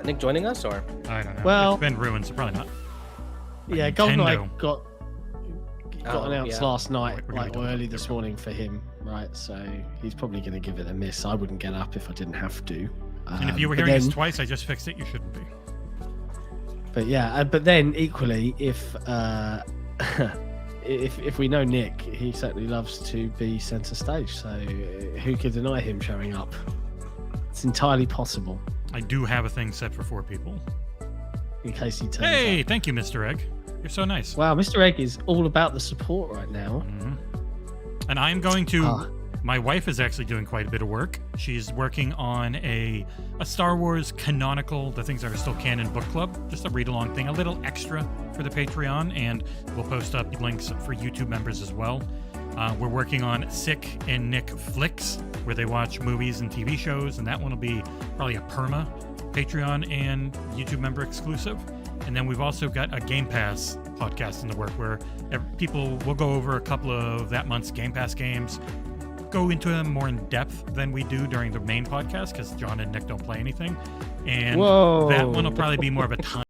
Nick joining us, or? I don't know. Well, it's been ruined, so probably not. Yeah, GoldenEye got announced last night, or early this morning for him, right? So he's probably going to give it a miss. I wouldn't get up if I didn't have to. And if you were hearing this twice, I just fixed it. You shouldn't be. But yeah, but then equally, if we know Nick, he certainly loves to be centre stage. So who could deny him showing up? It's entirely possible. I do have a thing set for 4 people. In case he turns Hey, up. thank you, Mr. Egg. You're so nice. Wow, Mr. Egg is all about the support right now. Mm-hmm. And I'm going to... My wife is actually doing quite a bit of work. She's working on a Star Wars canonical, the things that are still canon book club, just a read-along thing, a little extra for the Patreon, and we'll post up links for YouTube members as well. We're working on Sick and Nick Flicks, where they watch movies and TV shows, and that one will be probably a perma Patreon and YouTube member exclusive. And then we've also got a Game Pass podcast in the work where people will go over a couple of that month's Game Pass games, go into them more in depth than we do during the main podcast because John and Nick don't play anything. And that one will probably be more of a time.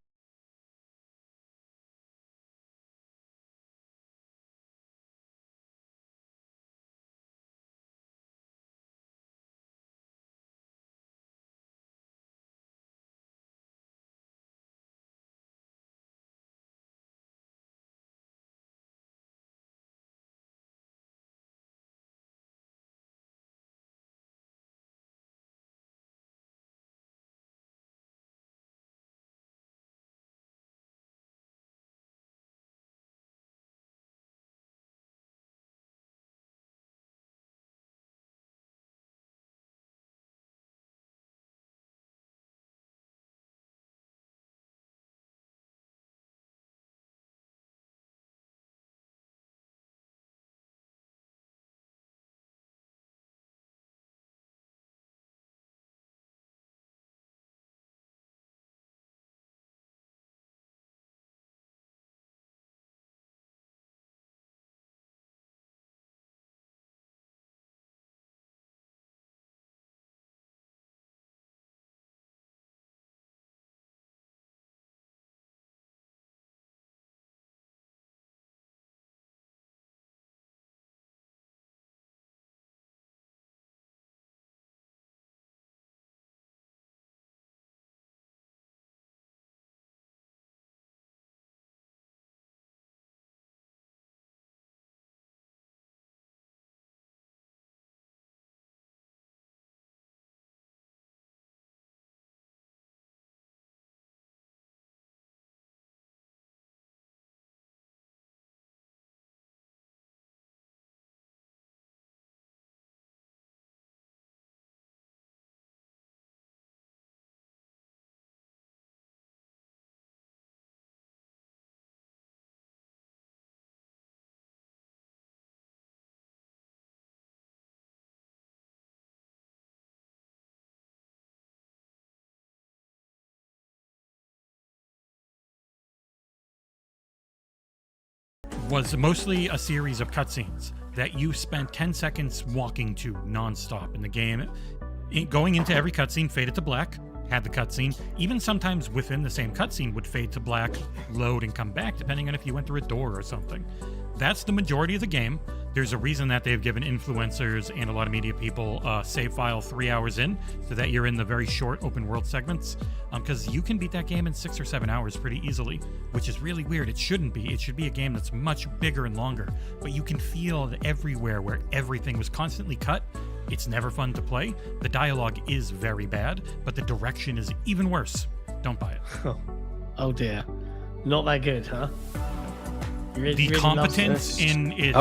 Was mostly a series of cutscenes that you spent 10 seconds walking to nonstop in the game. Going into every cutscene, faded to black, had the cutscene. Even sometimes within the same cutscene would fade to black, load, and come back, depending on if you went through a door or something. That's the majority of the game. There's a reason that they've given influencers and a lot of media people a save file 3 hours in, so that you're in the very short open world segments. Because you can beat that game in 6 or 7 hours pretty easily, which is really weird. It shouldn't be. It should be a game that's much bigger and longer. But you can feel that everywhere where everything was constantly cut, it's never fun to play. The dialogue is very bad, but the direction is even worse. Don't buy it. Oh dear. Not that good, huh? The competence in its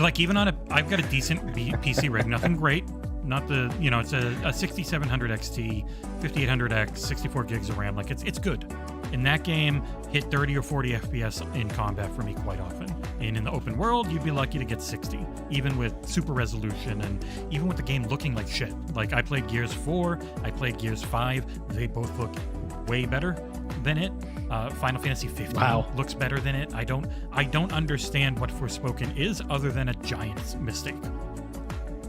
like even on I've got a decent PC rig, nothing great, not the it's a 6700 XT, 5800X, 64 gigs of RAM. Like it's good. In that game, hit 30 or 40 FPS in combat for me quite often. And in the open world, you'd be lucky to get 60, even with super resolution and even with the game looking like shit. Like I played Gears 4, I played Gears 5. They both look way better than it. Final Fantasy 15 looks better than it. I don't understand what Forspoken is other than a giant mistake.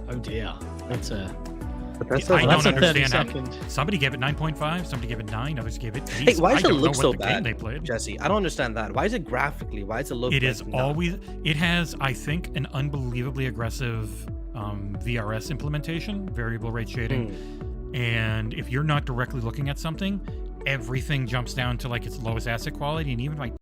Oh dear, that's a I don't understand how. Second. Somebody gave it 9.5, somebody gave it 9, others gave it 8. Hey, why does it look so bad, they played. Jesse? I don't understand that. Why is it graphically? Why does it look? It is always. It has, I think, an unbelievably aggressive VRS implementation, variable rate shading, and if you're not directly looking at something, everything jumps down to like its lowest asset quality, and even like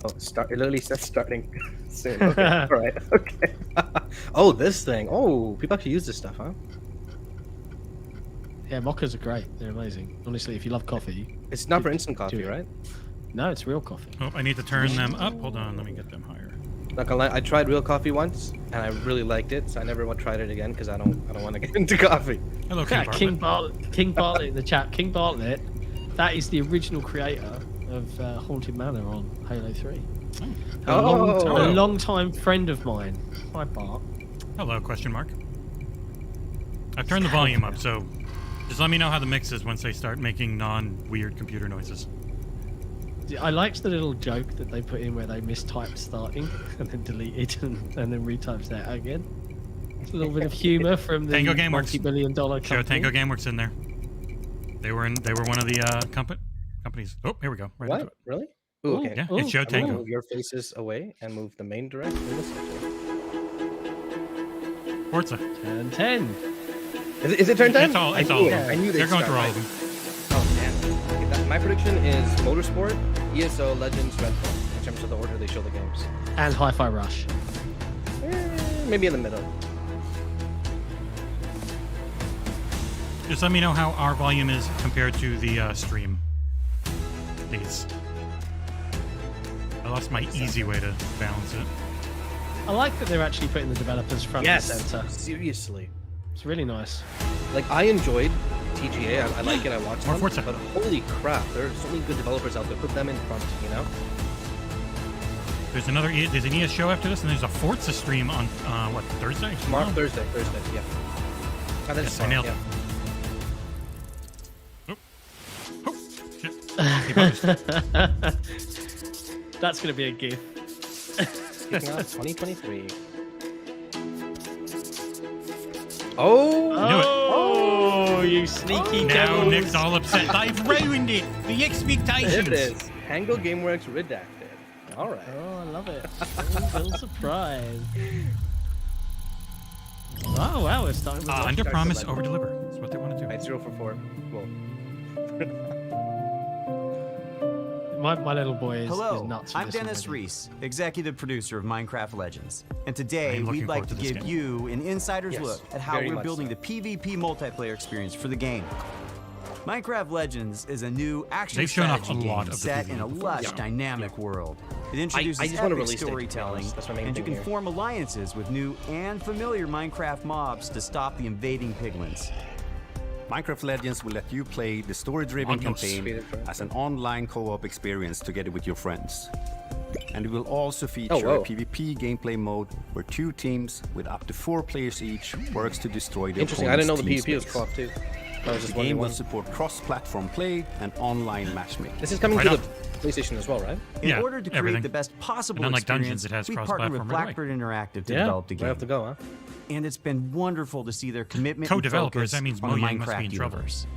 Oh, it literally says starting soon. Okay, all right, okay. Oh, this thing. Oh, people actually use this stuff, huh? Yeah, mochas are great. They're amazing. Honestly, if you love coffee. It's not for instant coffee, right? No, it's real coffee. Oh, I need to turn them up. Hold on, let me get them higher. Not gonna lie, I tried real coffee once, and I really liked it, so I never tried it again because I don't want to get into coffee. Hello, King Bartlett. King Bartlett in the chat. King Bartlett, that is the original creator of Haunted Manor on Halo 3. A long-time friend of mine. Hi, Bart. Hello, question mark. I've turned the volume up, so just let me know how the mix is once they start making non-weird computer noises. I liked the little joke that they put in where they mistyped starting and then deleted and then retyped that again. It's a little bit of humor from the multi-billion-dollar company. Show Tango Gameworks in there. They were one of the companies. Oh, here we go. Right what? Really? Ooh, okay. Yeah, it's Joe Tango. Move your faces away and move the main direction. Forza. Turn 10. Is it turn 10? It's all of them. I knew they're going through all of them. Oh, man. Okay, my prediction is Motorsport, ESO, Legends, Redfall, in terms of the order they show the games. And Hi-Fi Rush. Maybe in the middle. Just let me know how our volume is compared to the stream. Please. I lost my easy way to balance it. I like that they're actually putting the developers front and center. Seriously. It's really nice. Like, I enjoyed TGA. I like it. I watched them. Forza. But holy crap, there are so many good developers out there. Put them in front, you know? There's an ES show after this, and there's a Forza stream on, what, Thursday? Thursday, yeah. Oh, that's I nailed it. Oh, shit. That's going to be a GIF. 2023. Oh, you sneaky Now devils. Nick's all upset. I've ruined it. The expectations. There it is. Tango Gameworks redacted. All right. Oh, I love it. Little surprise. Oh, wow, we're starting with Under promise, over deliver. That's what they want to do. Right, 0 for 4. Well. My little boy is Hello, nuts. I'm Dennis Reese, executive producer of Minecraft Legends. And today we'd like to give you an insider's look at how we're building the PvP multiplayer experience for the game. Minecraft Legends is a new action strategy game set in a lush, dynamic world. It introduces epic storytelling, and you can form alliances with new and familiar Minecraft mobs to stop the invading piglins. Minecraft Legends will let you play the story-driven campaign as an online co-op experience together with your friends. And it will also feature a PvP gameplay mode where 2 teams with up to 4 players each works to destroy the Interesting, I didn't know the PvP was co-op too. The game will support cross-platform play and online matchmaking. This is coming to the PlayStation as well, right? In order to create the best possible experience, we partnered with Blackbird Interactive to develop the game. We have to go, huh? And it's been wonderful to see their commitment co-developers. and That means focus on the Mojang must be in Minecraft trouble. universe.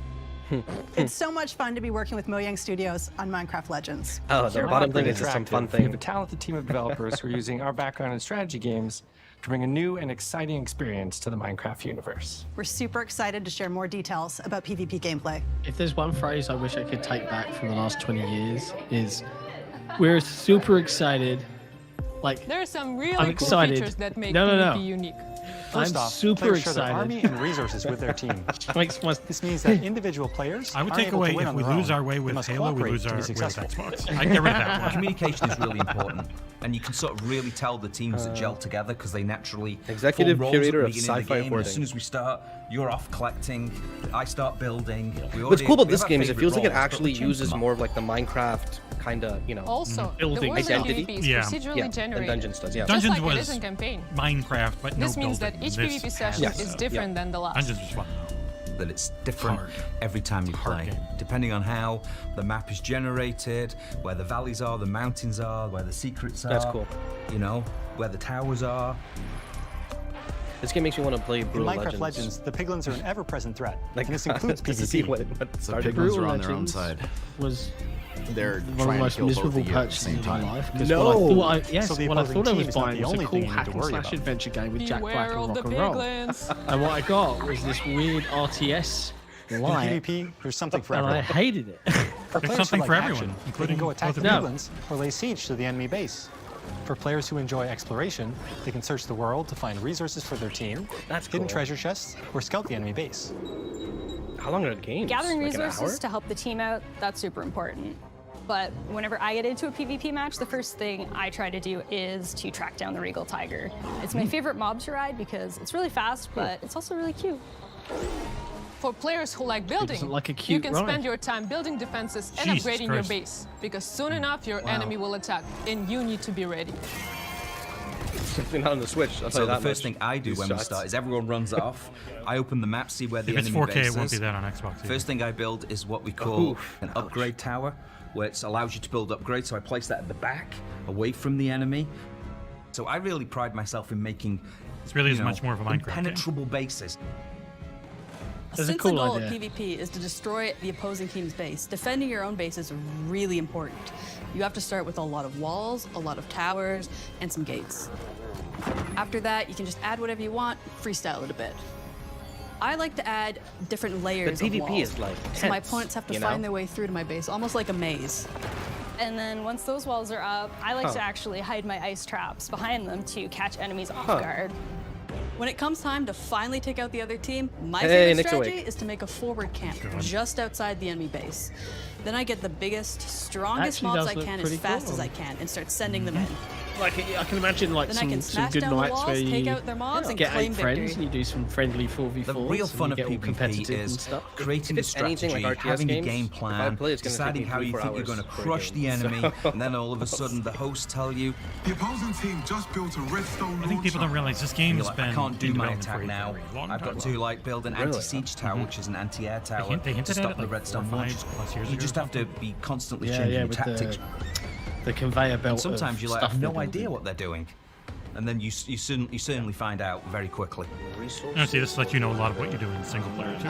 It's so much fun to be working with Mojang Studios on Minecraft Legends. Oh, the bottom thing is just some fun thing. We have a talented team of developers who are using our background in strategy games to bring a new and exciting experience to the Minecraft universe. We're super excited to share more details about PvP gameplay. If there's one phrase I wish I could take back from the last 20 years is, we're super excited. Like, there are some really I'm cool excited. features that make PvP unique. First off, super players share excited. their army and resources with their team. This means that individual players I would take away if we lose our way with Halo, we lose our way with Xbox. I'd get rid of that one. Communication is really important, and you can sort of really tell the teams that gel together because they naturally Executive form roles curator at of the beginning sci-fi the game. hoarding. As soon as we start, you're off collecting, I start building. What's cool about this game is it feels like it actually uses more of like the Minecraft kind of, you know, Also, building the world identity. PvP is procedurally generated. Dungeons does, yeah. Dungeons just like was it is in campaign. Minecraft, but This no means building. that each PvP session is different than the last. Dungeons was fun. That it's different every time you play, depending on how the map is generated, where the valleys are, the mountains are, where the secrets are. That's cool. You know, where the towers are. This game makes me want to play Brutal In Minecraft Legends, the piglins are an ever-present threat. Like, and this includes PvP. What The piglins are on their own side. Was They're one of the most miserable purchases in my life. What I thought I was buying was a cool hack and slash adventure game with Jack Black and rock and roll. And what I got was this weird RTS light. In PvP, there's something for and everyone. I hated it. For There's players who something like for action, everyone, they can including go attack both the of you. goblins or lay siege to the enemy base. For players who enjoy exploration, they can search the world to find resources for their team, hidden treasure chests, or scout the enemy base. How long are the games? Gathering Like an resources hour? to help the team out, that's super important. But whenever I get into a PvP match, the first thing I try to do is to track down the Regal Tiger. It's my favorite mob to ride because it's really fast, but it's also really cute. For players who like building, like a you cute can ride. spend your time building defenses and Jesus upgrading your Christ. base, because soon enough your enemy will attack, and you need to be ready. Definitely not on the Switch. I'll tell So you the that first much. thing I do These when we shots. start is everyone runs off. I open the map, see where the If it's enemy 4K, base it won't is. be that on Xbox either. First thing I build is what we call an upgrade tower, which allows you to build upgrades. So I place that at the back, away from the enemy. So I really pride myself in making This really is much more of a Minecraft game. impenetrable bases. That's a Since cool the goal idea. of PvP is to destroy the opposing team's base, defending your own base is really important. You have to start with a lot of walls, a lot of towers, and some gates. After that, you can just add whatever you want, freestyle it a bit. I like to add different layers But of PvP walls, is like so my tense, opponents have to you know? find their way through to my base, almost like a maze. And then once those walls are up, I like to actually hide my ice traps behind them to catch enemies off guard. When it comes time to finally take out the other team, my Hey, favorite Nick's strategy awake. is to make a forward camp just outside the enemy base. Then I get the biggest, strongest Actually mobs does I look can as pretty fast cool. as I can and start sending them in. Like I can imagine like Then I can some smash good down the nights walls, where take you out their mobs, and get claim 8 friends victory. and you do some friendly 4v4s. The real fun of and you get all PvP competitive and is stuff. creating a If it's anything strategy, like RTS having a games, game if I plan, play, it's gonna take deciding me how 3-4 you think you're hours going to per crush game, the enemy, so- and then all of a sudden the hosts tell you, The opposing team just built a redstone I think people don't realize this game you're has like, been I can't do in my development for attack a now. very long I've got time. to like build an Really? anti-siege tower, which is an anti-air tower, they to hinted at stop it the like redstone 4 or launches. 5+ years You ago just or have to something. be constantly Yeah, changing yeah, your with tactics. the conveyor belt. And sometimes of you like stuff have no they're idea building. what they're doing, and then you certainly find out very quickly. No, see, this lets you know a lot of what you're doing in single player too.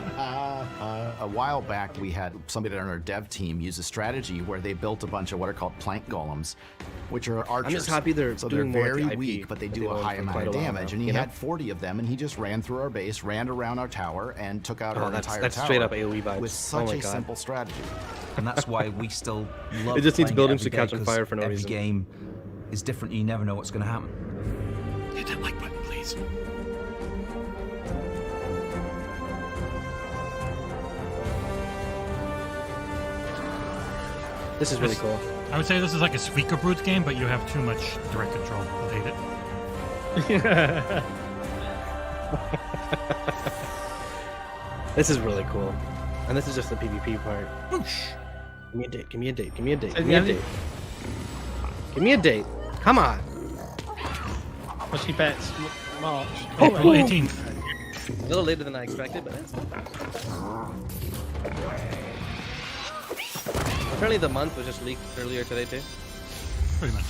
A while back, we had somebody on our dev team use a strategy where they built a bunch of what are called plank golems, which are archers. I'm just happy they're so doing they're more with very the IP weak, but they that do they've a owned high for amount quite of a while damage. now, And he you know? had 40 of them, and he just ran through our base, ran around our tower, and took out our entire that's tower. straight up AoE vibes. With Oh such my a God. simple strategy. And that's why we still love It just needs playing buildings every to catch day, on 'cause fire for no every reason. game is different. You never know what's going to happen. Hit that like button, please. This is really cool. I would say this is like a Suika Brute game, but you have too much direct control. I hate it. This is really cool. And this is just the PvP part. Whoosh. Give me a date, give me a date, give me a date, Say give me a the date. Give me a date. Come on. What's your bets? March. April 18th. A little later than I expected, but it's not bad. Apparently the month was just leaked earlier today too. Pretty much.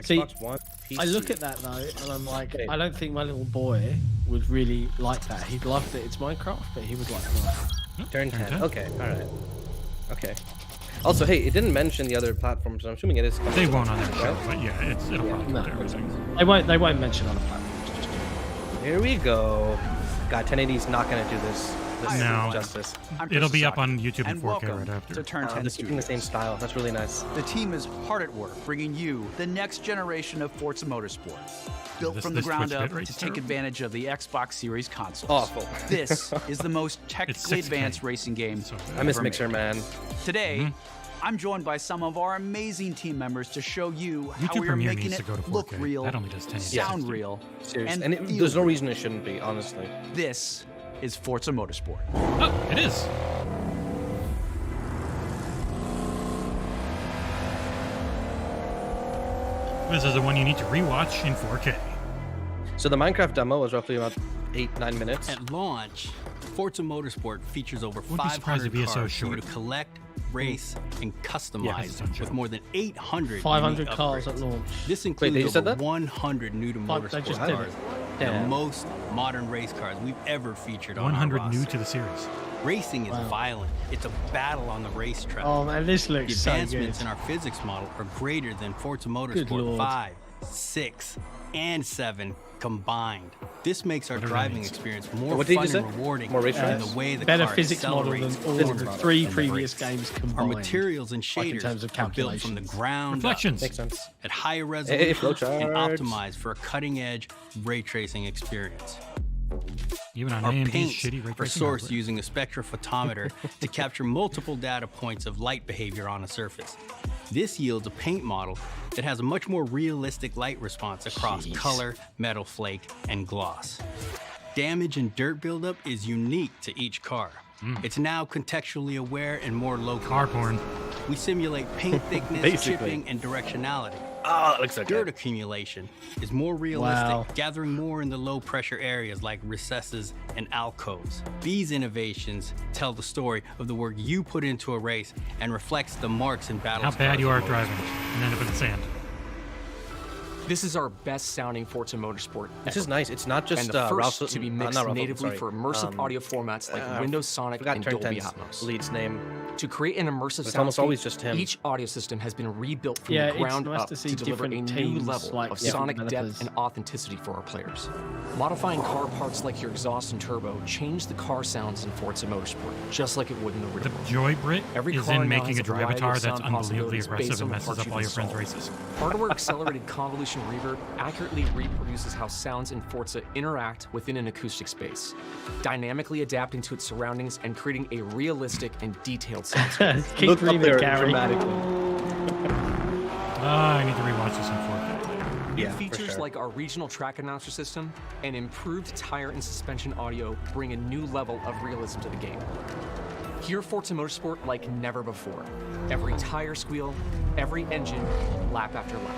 See, Xbox One, PC. I look at that though, and I'm like, Okay. I don't think my little boy would really like that. He'd love that it's Minecraft, but he would like that. Turn 10. 10. Okay, alright. Okay. Also, hey, it didn't mention the other platforms, so I'm assuming it is coming. They won't on their show, Right? but yeah, it'll probably No. do everything. They won't mention other platforms. Here we go. God, 1080's not gonna do this No. justice. It'll be up on YouTube in and 4K welcome right after. to Turn 10 Just keeping the same style. That's really nice. The team is hard at work bringing you the next generation of Forza Motorsport, built This- from the this ground Twitch up bit right to there. take advantage of the Xbox Series consoles. Awful. This is the most technically 6K. advanced racing game. I miss ever Mixer, made. man. Today, I'm joined by some of our amazing team members to show you how YouTube we are Premiere making needs it to go to 4K. look real, That only does 1080. sound real, Seriously. and And feel there's no real. reason it shouldn't be, honestly. This is Forza Motorsport. Oh, it is. This is the one you need to rewatch in 4K. So the Minecraft demo was roughly about 8-9 minutes. At launch, Forza Motorsport features over Wouldn't be surprised 500 if he is so cars for you short. to collect, race, and customize, Yeah, it's so with short. more than 800 500 unique cars upgrades. at launch. This they includes just said over that? 100 new to Fuck, they motorsport just did cars, it. the Damn. most modern race cars we've ever featured on our 100 new roster. to the series. Racing is Wow. violent. It's a battle on the racetrack. Oh man, this The looks so good. advancements in our physics model are greater than Forza Good Motorsport lord. 5, 6, and 7 combined. This makes our driving experience more What fun did you and say? rewarding More race than tracks? the way the Better car physics model than accelerates all of forward the 3 in the previous brakes. games Our combined. materials and Like shaders in terms of are built from the calculations. ground Reflections. Makes sense. up at higher Hey, resolution and flowcharts. optimized for a cutting-edge ray tracing experience. Even on Our AMD's paints shitty ray are tracing sourced hardware. using a spectrophotometer to capture multiple data points of light behavior on a surface. This yields a paint model that has a much more realistic light response across color, metal flake, and gloss. Damage and dirt buildup is unique to each car. It's now contextually aware and more local. Car porn. We simulate paint thickness, Basically. chipping, and directionality. Oh, that looks so Dirt good. accumulation is more realistic, Wow. gathering more in the low pressure areas like recesses and alcoves. These innovations tell the story of the work you put into a race and reflects the marks in battle. How bad you are at driving and end up in the sand. This is our best sounding Forza Motorsport This ever. is nice. It's not just and the first Ralph, to be not mixed Ralph, natively sorry. for immersive audio formats like Windows Sonic forgot and Turn Dolby 10's Atmos. lead's name. To create an immersive It's almost soundscape, always just him. each audio system has been rebuilt from Yeah, the ground it's nice up to see to deliver a different new teams, level like of different sonic developers. depth and authenticity for our players. Modifying car parts like your exhaust and turbo change the car sounds in Forza Motorsport, just like it would in the real The world. Joy Brit Every is car in now making has a a variety Drivatar of that's sound unbelievably possibilities aggressive based and on the messes parts up you've all your friends' installed. races. Hardware accelerated convolution reverb accurately reproduces how sounds in Forza interact within an acoustic space, dynamically adapting to its surroundings and creating a realistic and detailed soundscape. Keep Look up dreaming, there Gary. dramatically. I need to rewatch this in 4K. New Yeah, for features sure. like our regional track announcer system and improved tire and suspension audio bring a new level of realism to the game. Hear Forza Motorsport like never before. Every tire squeal, every engine, lap after lap.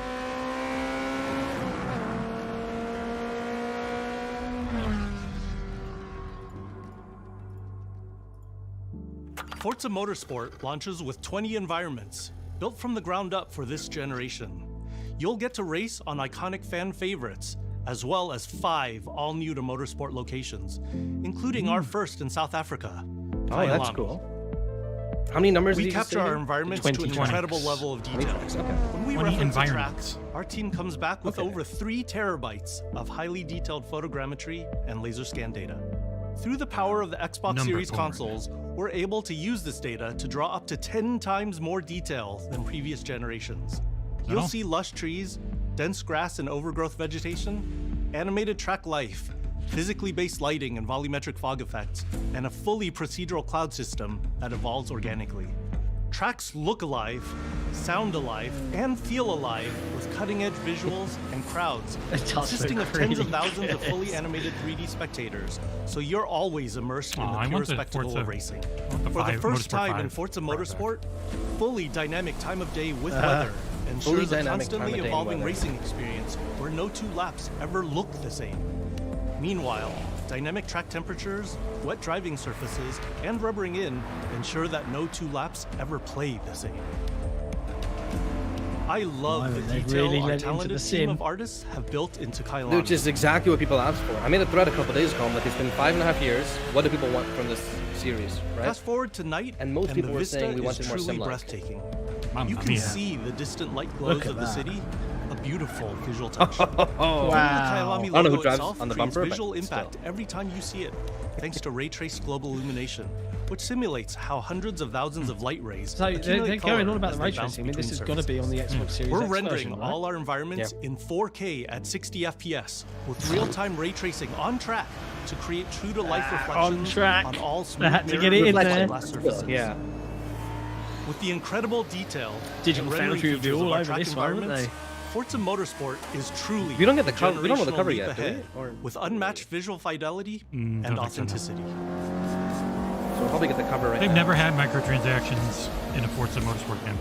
Forza Motorsport launches with 20 environments, built from the ground up for this generation. You'll get to race on iconic fan favorites, as well as 5 all-new to Motorsport locations, including our first in South Africa. Oh, that's Kyalami. cool. How many numbers We did you just capture say our again? environments to an 20 incredible tracks. level of 20 detail. tracks, okay. When we 20 reference the environments. tracks, our team comes back with Okay. over 3 terabytes of highly detailed photogrammetry and laser scan data. Through the power of the Xbox Number Series board. consoles, we're able to use this data to draw up to 10 times more detail than previous generations. You'll Oh. see lush trees, dense grass and overgrowth vegetation, animated track life, physically based lighting and volumetric fog effects, and a fully procedural cloud system that evolves organically. Tracks look alive, sound alive, and feel alive with cutting-edge visuals and crowds, It does consisting look of tens of really thousands of good. fully animated 3D spectators, so you're always immersed in Oh, the I pure want the spectacle Forza- of racing. I want the For the five- first Motorsport time in 5 Forza brought back. Motorsport, fully dynamic time of day with weather ensures Fully a dynamic time constantly of day and evolving weather. racing experience where no 2 laps ever look the same. Meanwhile, dynamic track temperatures, wet driving surfaces, and rubbering in ensure that no 2 laps ever play the same. I love the they've detail really our lent into talented the team sim. of artists have built into Kyalami. Which is exactly what people asked for. I made a thread a couple days ago. I'm like, it's been 5.5 years. What do people want from this series, right? Fast forward to night, And most people the were vista saying we is wanted more truly sim-like. breathtaking. Mamma You can mia. see the distant light Look glows at of the that. city, a beautiful visual touch. Oh, Even Wow. the Kyalami I don't know logo who drives itself on the creates bumper, but visual still. impact every time you see it, thanks to ray-traced global illumination, which simulates how hundreds of thousands of light rays So they're accumulate going on color about as the they ray bounce tracing. I mean, this between has got to be on the surfaces. Xbox Series We're X rendering version, right? all our environments in 4K at 60 FPS with real-time ray tracing on track to create true-to-life reflections track. on all They smooth had to mirror get it in reflected there. glass surfaces. Yeah. With the incredible detail Digital and rendering Foundry would be features of all our over track this one, wouldn't environments, they? Forza Motorsport is truly We don't get the a cover. We don't know the generational cover leap yet, do we? ahead, Or with unmatched visual fidelity and don't think so, no. authenticity. so we'll probably get the cover right They've now. never had microtransactions in a Forza Motorsport game.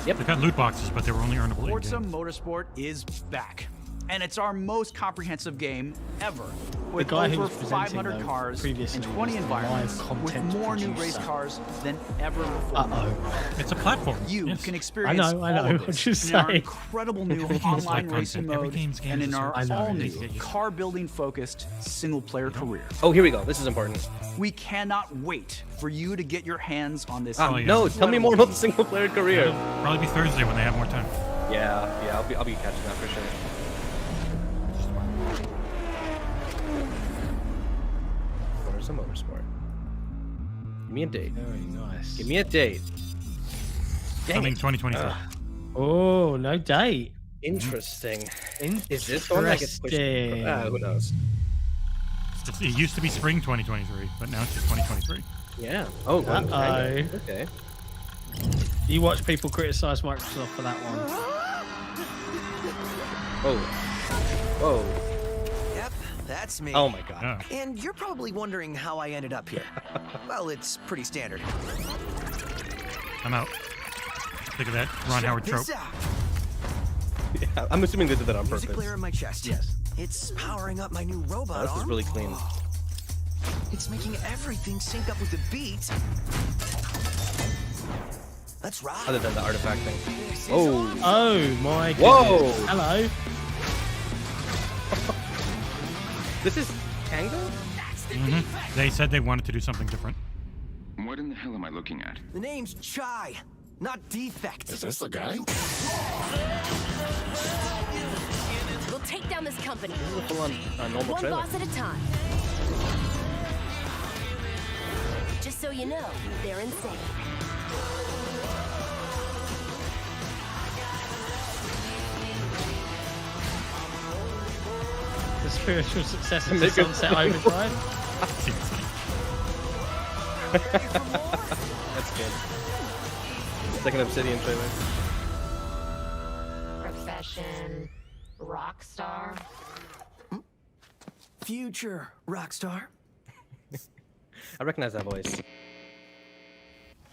Yep. They've got loot boxes, but they were only earnable Forza in-game. Motorsport is back. And it's our most comprehensive game ever. The With guy who over was presenting, 500 though, cars previously and 20 was the environments, live with content more new producer. race cars than ever before. It's a platform. You Yes. can experience I know, all I'm of this just in our saying. incredible new Every game's online like racing content. Every mode game's game and is in a our service. I know, all-new it is. car-building focused single-player career. Oh, here we go. This is important. We cannot wait for you to get your hands on this. No, tell me more about the single player career. Probably be Thursday when they have more time. Yeah, I'll be catching that for sure. Forza Motorsport. Give me a date. Very nice. Give me a date. Coming 2023. Oh, no date. Interesting. Is this the one that gets pushed? Who knows? It used to be spring 2023, but now it's just 2023. Yeah. Oh, okay. You watch people criticize Microsoft for that one. Oh. Whoa. Yep, that's me. Oh my god. And you're probably wondering how I ended up here. Well, it's pretty standard. I'm out. Think of that Ron Howard trope. Yeah, I'm assuming they did that on purpose. Music player in my chest. Yes. It's powering up my new robot This is arm. really clean. It's making everything sync up with the beat. Let's rock. Other than the artifact thing. Oh. Oh my god. Whoa. Hello. This is Tango? They said they wanted to do something different. What in the hell am I looking at? The name's Chai, not Defect. Is this the guy? We'll take down this company. This is a full-on normal One trailer. boss at a time. Just so you know, they're insane. The spiritual successor to Sunset Overdrive. That's good. Second Obsidian trailer. Profession, rock star. Future Rockstar. I recognize that voice.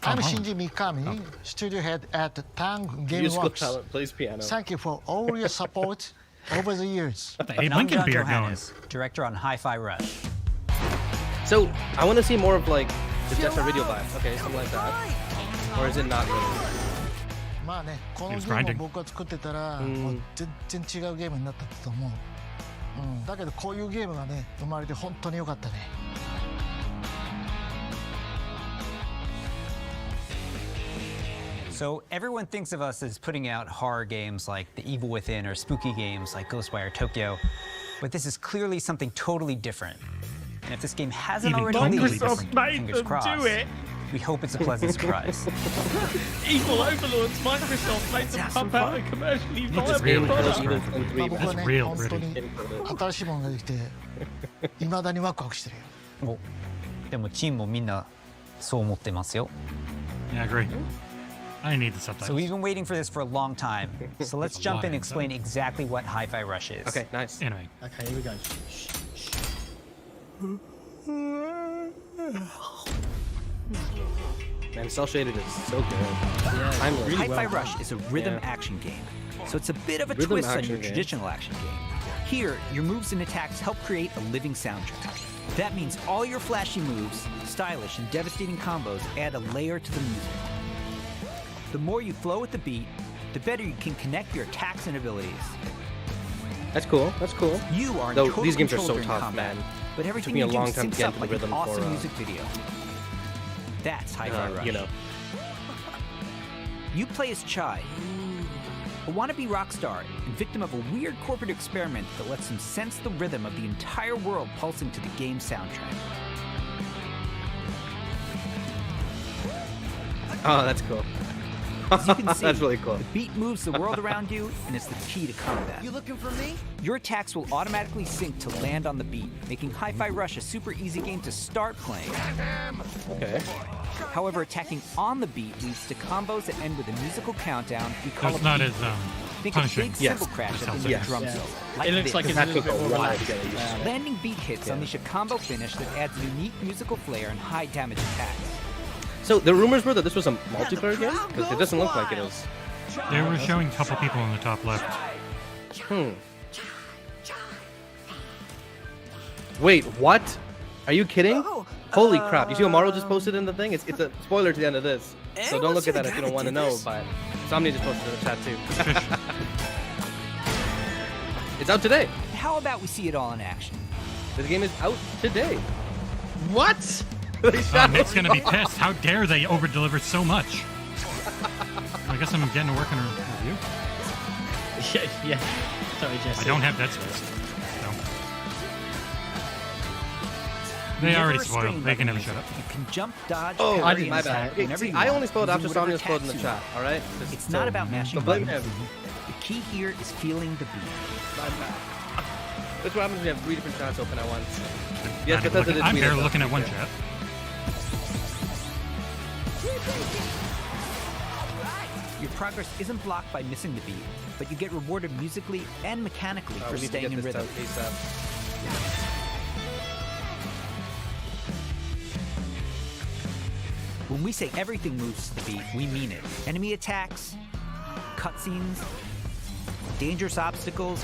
I'm Shinji Mikami, studio head at Tang Musical Gameworks. talent plays piano. Thank you for all your support over the years. And I'm John Johannes, director on Hi-Fi Rush. So, I want to see more of like the Death by Radio vibe. Okay, something like that. Or is it not really? まあね、このゲームを僕が作ってたら、もう全然違うゲームになったと思う。だけどこういうゲームがね、生まれて本当に良かったね。So everyone thinks of us as putting out horror games like The Evil Within or spooky games like Ghostwire Tokyo, but this is clearly something totally different. And if this game hasn't already released, fingers crossed, we hope it's a pleasant surprise. Evil overlords, Microsoft made them pump out a commercially viable product. 僕はね、本当に新しいものができて、未だにワクワクしてるよ。でもチームもみんなそう思ってますよ。Yeah, I agree. I need the subtitles. So we've been waiting for this for a long time. So let's jump in and explain exactly what Hi-Fi Rush is. Okay, nice. Anyway. Okay, here we go. Man, cell shaded is so good. Yeah, Hi-Fi Rush is a rhythm action game, so it's a bit of a twist on your traditional action game. Here, your moves and attacks help create a living soundtrack. That means all your flashy moves, stylish and devastating combos add a layer to the music. The more you flow with the beat, the better you can connect your attacks and abilities. That's cool. That's cool. You are in Though total these games are control so during tough, combat, man. but It everything took me a you do long time to syncs get up into the like an rhythm awesome for music video. That's Hi-Fi Rush. you know. You play as Chai, a wannabe rock star and victim of a weird corporate experiment that lets him sense the rhythm of the entire world pulsing to the game's soundtrack. Oh, that's cool. As you can see, that's really cool. The beat moves the world around you, and it's the key to combat. You looking for me? Your attacks will automatically sync to land on the beat, making Hi-Fi Rush a super easy game to start playing. Okay. However, attacking on the beat leads to combos that end with a musical countdown we call That's a not beat. as Think punishing. of big cymbal crash at the end of a drum solo. It looks like it's a little bit more relaxed. Landing beat hits unleash a combo finish that adds unique musical flair and high damage attacks. So the rumors were that this was a multiplayer game? Because it doesn't look like it is. They were showing a couple people in the top left. Wait, what? Are you kidding? Holy crap. You see what Mario just posted in the thing? It's a spoiler to the end of this. So don't look at that if you don't want to know, but somebody just posted in the chat too. It's out today. How about we see it all in action? The game is out today. What? Nick's gonna be pissed. How dare they over-deliver so much? I guess I'm getting to work on a review. Yeah. Sorry, Jesse. I don't have Dead Space. They already spoiled. They can never shut up. You can jump, dodge, Oh, parry, my and bad. side whenever you I want, only spoiled after using whatever Somnia spoiled in the attacks you chat, want. alright? It's not about mashing blame buttons. him. The key here is feeling the beat. That's what happens when you have 3 different chats open at once. Yes, Bethesda did I'm tweet barely it, looking though. at one Yeah. chat. Your progress isn't blocked by missing the beat, but you get rewarded musically and mechanically for We need to staying get in this rhythm. done ASAP. When we say everything moves to the beat, we mean it. Enemy attacks, cutscenes, dangerous obstacles,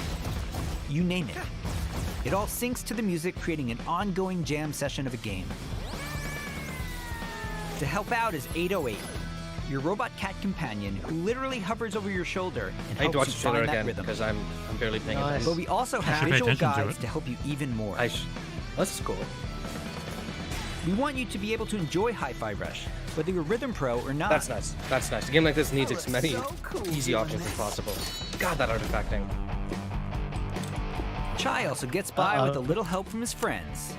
you name it. It all syncs to the music, creating an ongoing jam session of a game. To help out is 808, your robot cat companion who literally hovers over your shoulder and I need to watch helps the you trailer find that again rhythm. because I'm barely paying attention. But we also have pay visual attention to guides it. to help you even more. That's cool. We want you to be able to enjoy Hi-Fi Rush, whether you're Rhythm Pro or not. That's nice. That's nice. A game like this needs as many easy options as possible. God, that artifacting. Chai also gets by with a little help from his friends.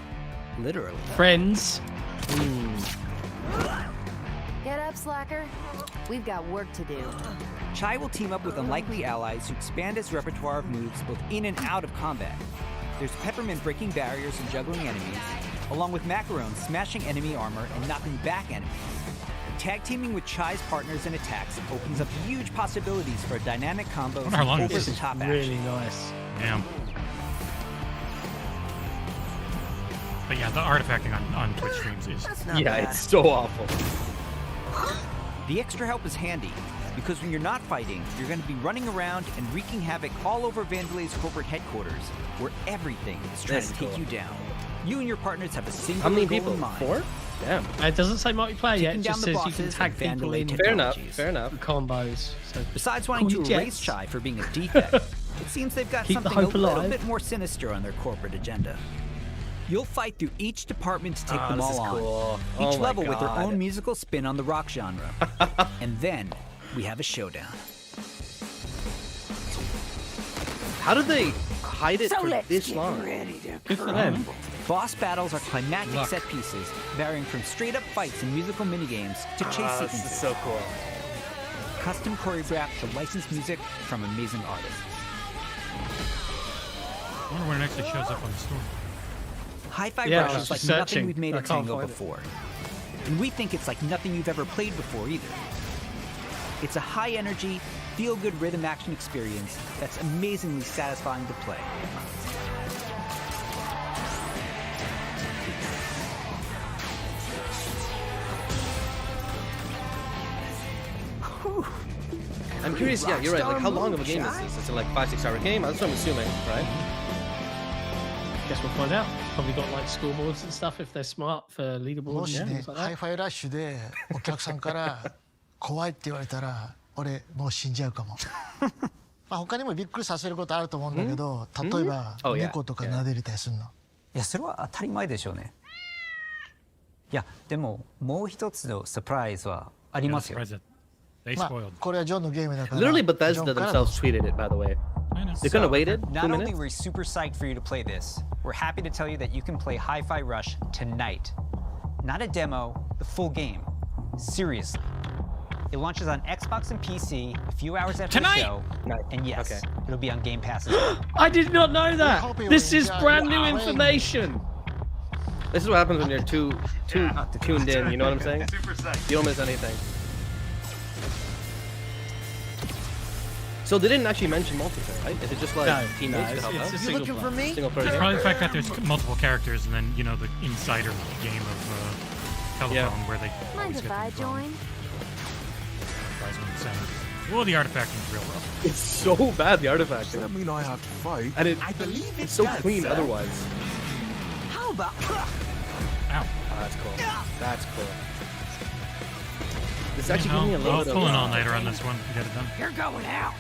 Literally. Friends. Get up, slacker. We've got work to do. Chai will team up with unlikely allies who expand his repertoire of moves both in and out of combat. There's Peppermint breaking barriers and juggling enemies, along with Macaron smashing enemy armor and knocking back enemies. Tag teaming with Chai's partners and attacks opens up huge possibilities for dynamic combos Wonder how long and this is. over-the-top action. Really nice. Damn. But yeah, the artifacting on Twitch streams is... Yeah, it's so awful. The extra help is handy, because when you're not fighting, you're going to be running around and wreaking havoc all over Vandelay's corporate headquarters, where everything is trying to take you down. You and your partners have a single How many goal people? in mind. 4? Damn. It doesn't say multiplayer yet. Taking It down just the says you can bosses tag and people Vandelay in Fair enough. technologies. Fair enough. combos. So Besides wanting Cool to jets. erase Chai for being a defect, it seems they've got Keep the something a hope little alive. bit more sinister on their corporate agenda. You'll fight through each department to take them this all is on. cool. Each Oh my level with their God. own musical spin on the rock genre. And then we have a showdown. How did they hide it for this long? good for them. Boss battles are climactic set pieces, varying from straight-up fights and musical minigames to chase This sequences. is so cool. Custom choreographed to licensed music from amazing artists. I wonder when it actually shows up on the store. Hi-Fi Yeah, I Rush was is like searching. nothing we've made I at can't Tango find it. before. And we think it's like nothing you've ever played before either. It's a high-energy, feel-good rhythm action experience that's amazingly satisfying to play. I'm curious, yeah, you're right. Like, how long of a game is this? Is it like 5-6 hour game? That's what I'm assuming, right? Guess we'll find out. Probably got like scoreboards and stuff if they're smart for も leaderboards し and ね things like ハ that. イファイラッシュでお客さんから怖いって言われたら俺もう死んじゃうかもまあ他にもびっくりさせることあると思うんだけど例えば Oh, yeah. 猫とか撫でれたりするのいや、それは当たり前でしょうね。いや、でも、もう一つのサプライズはありますよ。 They まあ spoiled. これはジョンのゲームだから Literally, ジョ Bethesda ンからの themselves tweeted it, by the way. They couldn't have waited 2 Not only minutes? are we super psyched for you to play this, we're happy to tell you that you can play Hi-Fi Rush tonight. Not a demo, the full game. Seriously. It launches on Xbox and PC a few hours after Tonight? the show. And yes, Okay. it'll be on Game Pass as well. I did not know that. This is brand new information. This is what happens when you're too tuned in, you know what I'm saying? You don't miss anything. So they didn't actually mention multiplayer, right? Is it just like No, teammates no, to help it's out? a single player. Single player. It's probably the fact that there's multiple characters and then, you know, the insider game of telephone where they Mind always if get I things wrong. join? Surprising what I'm saying. Well, the artifacting is real rough. It's so bad, the artifacting. Does that mean I have to fight? And believe it's so clean otherwise. How about... Ow. Oh, that's cool. That's cool. This actually You gives me know, a little I'll bit pull of... an all-nighter on this one to get it done. You're going out.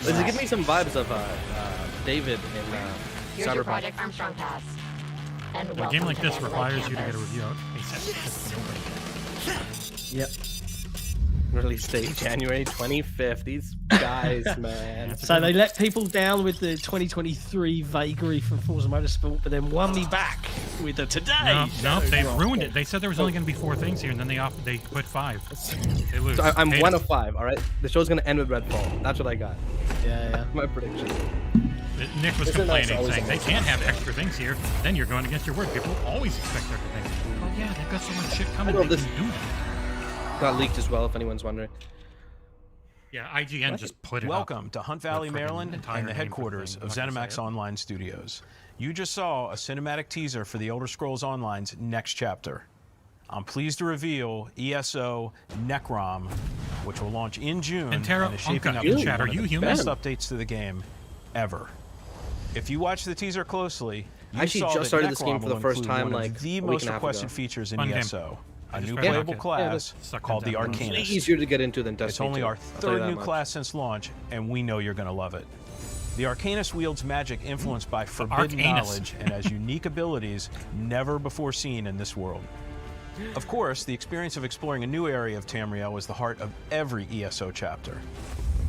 Does it give me some vibes of David in Here's your Cyberpunk? Project Armstrong pass. And A game like this requires you to get a review out ASAP. Yep. Release date January 25th. These guys, man. So they let people down with the 2023 vagary from Forza Motorsport, but then won me back with the today. No, they ruined it. They said there was only going to be 4 things here, and then they put 5. They lose. So I'm 1 of 5. All right, the show's gonna end with Redfall. That's what I got. Yeah. My prediction. Nick was complaining, saying they can't have extra things here. Then you're going against your word. People always expect everything. Oh yeah, they've got so much shit coming. They this can do that. Got leaked as well, if anyone's wondering. Yeah, IGN just put it Welcome up. to Hunt Valley, Maryland, and the headquarters of ZeniMax Online Studios. You just saw a cinematic teaser for the Elder Scrolls Online's next chapter. I'm pleased to reveal ESO Necrom, which will launch in June and is shaping up to be one of the best updates to the game ever. If you watch the teaser closely, you I actually saw just that started this Necrom game for the will first include time one of like the a week most and a half requested ago. features in Fun game. ESO. A new Yeah. playable class called the Way Arcanist. easier to get into than Destiny It's only 2, our I'll tell you third that new much. class since launch, and we know you're going to love it. The Arcanist wields magic influenced by forbidden knowledge and has unique abilities never before seen in this world. Of course, the experience of exploring a new area of Tamriel is the heart of every ESO chapter.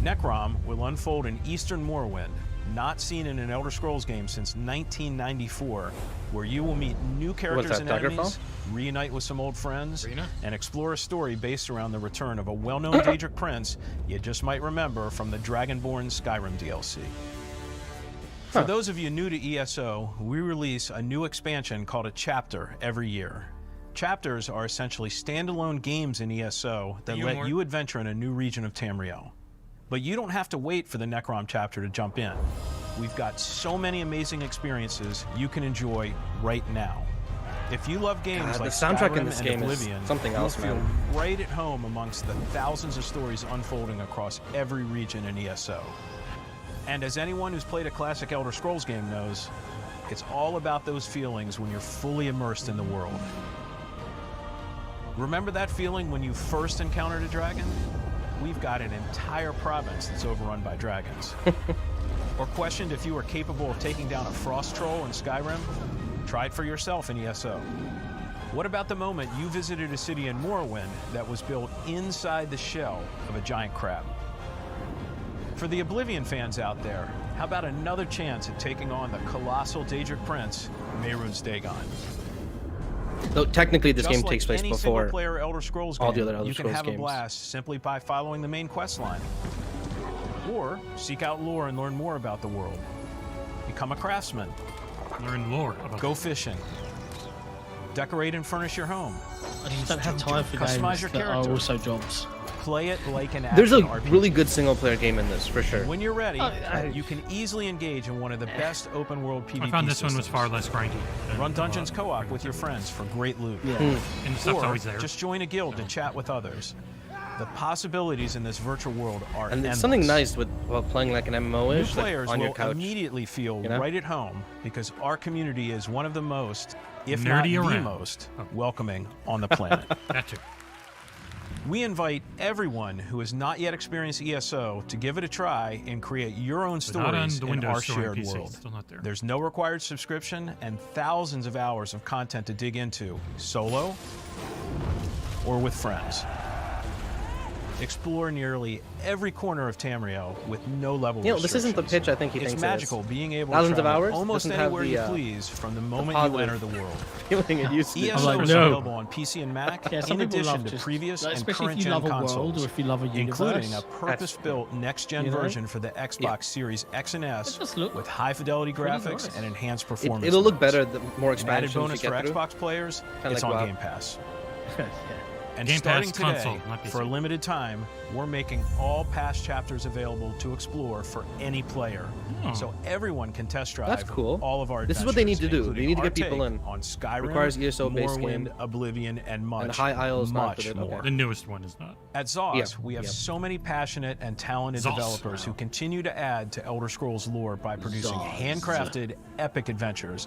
Necrom will unfold in Eastern Morrowind, not seen in an Elder Scrolls game since 1994, where you will meet new characters and enemies, reunite with some old friends, and explore a story based around the return of a well-known Daedric prince you just might remember from the Dragonborn Skyrim DLC. For those of you new to ESO, we release a new expansion called a chapter every year. Chapters are essentially standalone games in ESO that let you adventure in a new region of Tamriel. But you don't have to wait for the Necrom chapter to jump in. We've got so many amazing experiences you can enjoy right now. If you love games like the soundtrack Skyrim in this and game Oblivion, is something else, you'll feel man. right at home amongst the thousands of stories unfolding across every region in ESO. And as anyone who's played a classic Elder Scrolls game knows, it's all about those feelings when you're fully immersed in the world. Remember that feeling when you first encountered a dragon? We've got an entire province that's overrun by dragons. Or questioned if you were capable of taking down a frost troll in Skyrim? Try it for yourself in ESO. What about the moment you visited a city in Morrowind that was built inside the shell of a giant crab? For the Oblivion fans out there, how about another chance at taking on the colossal Daedric prince, Mehrunes Dagon? Though technically this game Just takes place like any before single-player Elder Scrolls all game, the other Elder you can Scrolls have games. a blast simply by following the main quest line. Or seek out lore and learn more about the world. Become a craftsman. Learn lore about Go fishing. Decorate and furnish your home. I just don't have time for Customize games your that are character. also jobs. Play it like an action There's a RPG. really good single-player game in this, for sure. When you're ready, you can easily engage in one of the best open-world PvP I found this one was systems. far less grindy. Run dungeons co-op with your friends for great loot. And the stuff's Or always there. just join a guild to chat with others. The possibilities in this virtual world are And endless. it's something nice with playing like an New MMO-ish, players like on your will couch. immediately feel you know? right at home because our community is one of the most, if Nerdy not the around. most, welcoming on the planet. That too. We invite everyone who has not yet experienced ESO to give it a try and create your own But not on stories the in Windows our Store shared PC. world. Still not there. There's no required subscription and thousands of hours of content to dig into, solo or with friends. Explore nearly every corner of Tamriel with no level This isn't the pitch I think he It's thinks magical it is. being able Thousands to of travel hours almost doesn't have anywhere the, you please from the moment you positive enter the world. feeling it used to. ESO is no. available on PC and Mac Yeah, some in people addition love to just- previous like, and especially if current you gen love a consoles, world or if you love a including a universe. purpose-built next-gen You know? version for the Xbox Series X and S just look with high-fidelity pretty graphics nice. and enhanced performance. It'll look modes. better the more An added expansions bonus you for get through. Xbox players, Kinda it's like on WoW. Game Pass. Yeah. And Game starting Pass today, console, not PC. for a limited time, we're making all past chapters available to explore for any player. So everyone can test drive That's cool. all of our This is what they need to do. adventures, They need to get including people our in. take on Skyrim, Requires ESO-based Morrowind, game. Oblivion, and much, And High Isle is not much good, more. okay. The newest one is not. At ZOS, Yeah, we have yeah. so many passionate and talented ZOS. developers who continue to add to Elder Scrolls lore by producing handcrafted, epic adventures.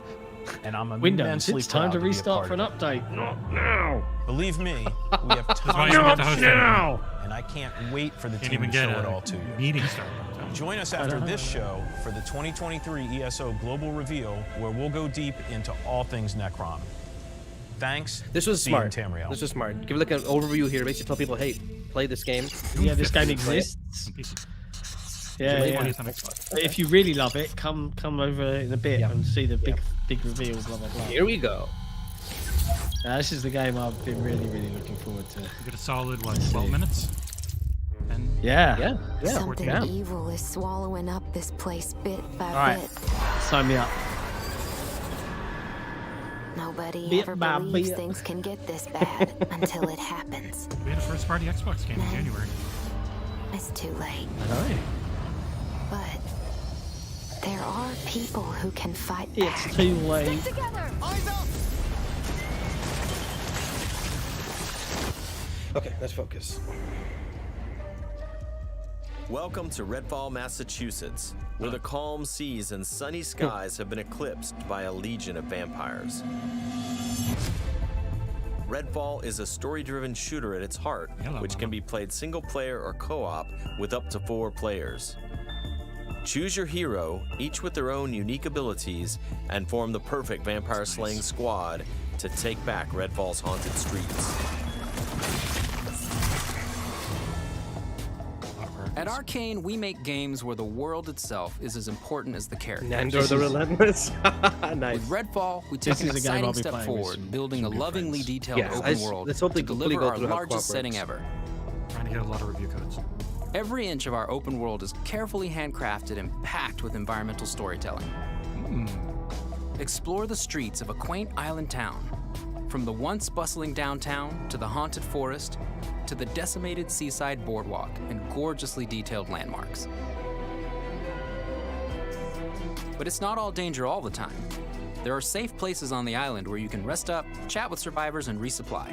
And I'm Windows, immensely it's time proud to be a restart part for an of it. update. Not now. Believe me, we have why tons you of get the host now, and I can't wait for the Can't team even to show get it a all to you. meeting started. Join us after this show for the 2023 ESO Global Reveal, where we'll go deep into all things Necrom. Thanks. This was See you in smart. Tamriel. This was smart. Give like an overview here. Basically tell people, hey, play this game. Yeah, this game Play it. exists. Yeah, Play yeah. it on Xbox. If you really love it, come over in a bit and see the big reveal. Blah blah blah. Here we go. This is the game I've been really looking forward to. You get a solid 12 minutes. And yeah. Something evil is swallowing up this place bit by All right, bit. sign me up. Nobody Bit ever by believes bit. things can get this bad until it happens. We had a first-party Xbox game in January. It's too late. I know. But there are people who can fight back. It's too late. Stick together! Okay, let's focus. Welcome to Redfall, Massachusetts, where the calm seas and sunny skies have been eclipsed by a legion of vampires. Redfall is a story-driven shooter at its heart, which can be played single-player or co-op with up to 4 players. Choose your hero, each with their own unique abilities, and form the perfect vampire-slaying squad to take back Redfall's haunted streets. At Arcane, we make games where the world itself is as important as the characters. Nandor the Relentless. Nice. With Redfall, we take an exciting step forward, building a lovingly detailed open world let's hope they to completely deliver go our through how largest co-op setting works. ever. Trying to get a lot of review codes. Every inch of our open world is carefully handcrafted and packed with environmental storytelling. Explore the streets of a quaint island town, from the once bustling downtown to the haunted forest to the decimated seaside boardwalk and gorgeously detailed landmarks. But it's not all danger all the time. There are safe places on the island where you can rest up, chat with survivors, and resupply.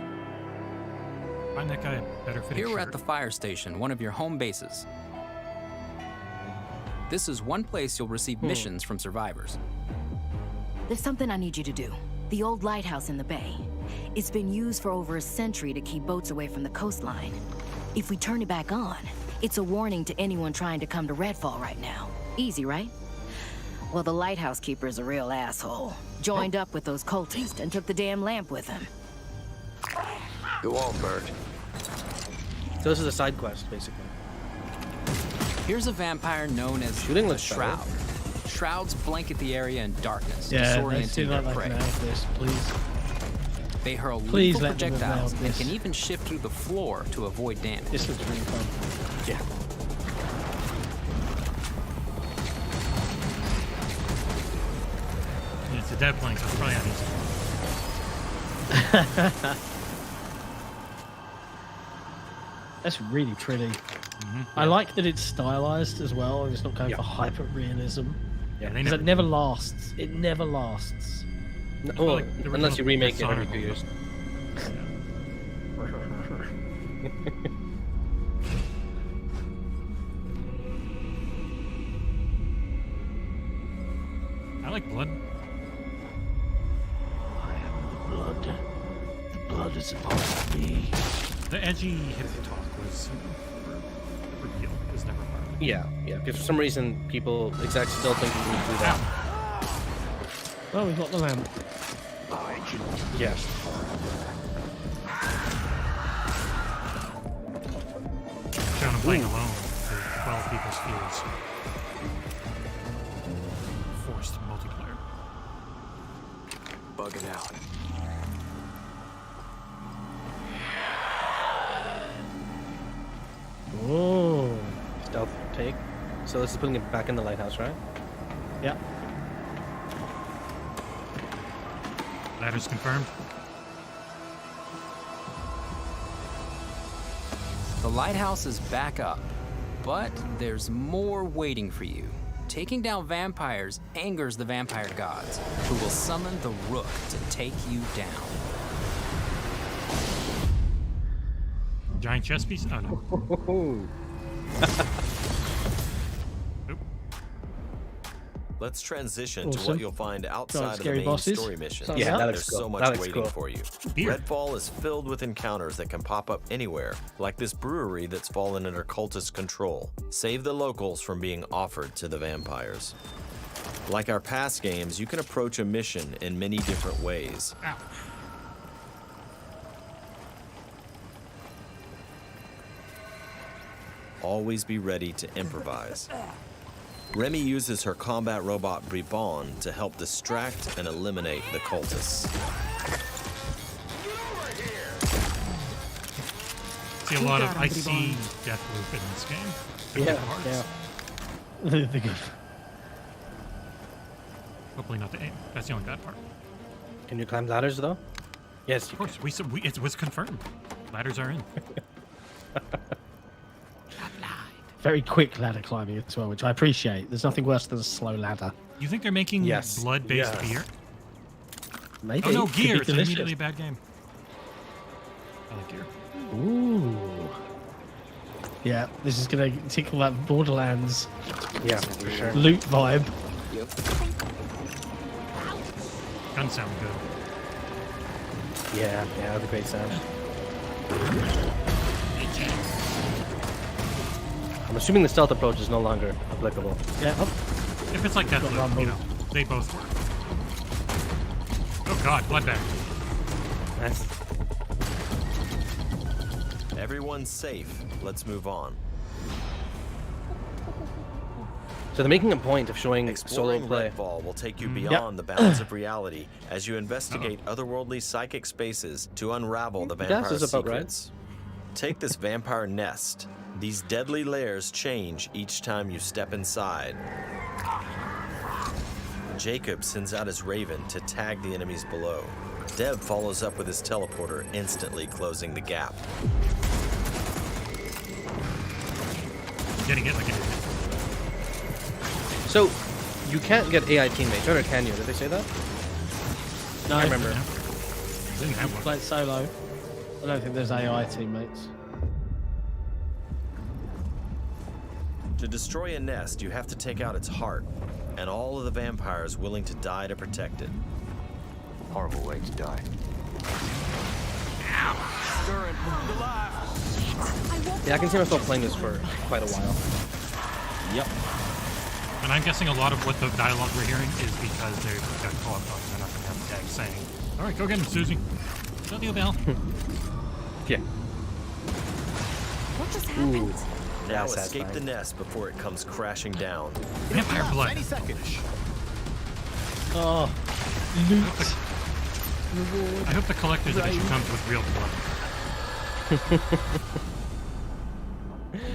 Find that guy a better fitting Here we're shirt. at the fire station, one of your home bases. This is one place you'll receive missions from survivors. There's something I need you to do. The old lighthouse in the bay. It's been used for over a century to keep boats away from the coastline. If we turn it back on, it's a warning to anyone trying to come to Redfall right now. Easy, right? Well, the lighthouse keeper's a real asshole. Joined up with those cultists and took the damn lamp with him. Go on, Bird. So this is a side quest, basically. Here's a vampire known as Shooting the looks Shroud. Shrouds blanket the area in darkness, Yeah, let's disorienting do their that like prey. now, this, please. They hurl Please lethal let them projectiles allow and this. can even shift through the floor to avoid damage. This looks really fun. Yeah. Yeah, it's a dev playing, so it's probably not easy. That's really pretty. I like that it's stylized as well, and it's not going for hyper realism. Yeah, Because it never lasts. It never lasts. No, well, unless you remake it every few years. I like blood. Blood. The blood is supposed to be. The edgy hippie talk was revealed. It was never part of it. Yeah, because for some reason people execs still think you can do that. Oh, we got the lamp. Yeah. Shown him playing alone for 12 people's fears. Forced multiplayer. Bugging out. Oh, stealth take. So this is putting it back in the lighthouse, right? Yeah. Ladder's confirmed. The lighthouse is back up, but there's more waiting for you. Taking down vampires angers the vampire gods, who will summon the Rook to take you down. Giant chess piece? Oh no. Let's transition to Awesome. what you'll find outside of the scary main bosses. story missions. Sounds Yeah, that There's looks cool. so much That looks waiting cool. for you. Beer. Redfall is filled with encounters that can pop up anywhere, like this brewery that's fallen under cultist control. Save the locals from being offered to the vampires. Like our past games, you can approach a mission in many different ways. Ow. always be ready to improvise. Remy uses her combat robot Bribon to help distract and eliminate the cultists. See a lot of icy death loop in this game. The good. Hopefully not the aim. That's the only bad part. Can you climb ladders though? Yes, of course. It was confirmed. Ladders are in. Very quick ladder climbing as well, which I appreciate. There's nothing worse than a slow ladder. You think they're making blood-based beer? Maybe. Oh no, Could Gear! be It's delicious. immediately a bad game. I like Gear. Ooh. Yeah, this is gonna tickle that Borderlands. Yeah, for sure. Loot vibe. Guns sound good. Yeah, that's a great sound. I'm assuming the stealth approach is no longer applicable. Yeah. If it's like that, you know, they both work. Oh god, bloodbath. Nice. Everyone's safe. Let's move on. So they're making a point of showing Exploring solo play. Redfall will take you beyond the bounds of reality as you investigate otherworldly psychic spaces to unravel the vampire's about secrets. Take this vampire nest. These deadly layers change each time you step inside. Jacob sends out his raven to tag the enemies below. Dev follows up with his teleporter, instantly closing the gap. Getting it like it. So, you can't get AI teammates, or can you? Did they say that? No, I remember. Didn't have one. Played solo. I don't think there's AI teammates. To destroy a nest, you have to take out its heart, and all of the vampires willing to die to protect it. Horrible way to die. Yeah, I can see myself playing this for quite a while. Yep. And I'm guessing a lot of what the dialogue we're hearing is because they've got co-op talk. They're not going to have a tag saying, "All right, go get him, Susie." Shut you, Bell. Yeah. What just happened? Now That's escape the satisfying. nest before it comes crashing down. Vampire blood. Any second. Oh, loot. I hope the collector's edition comes with real blood.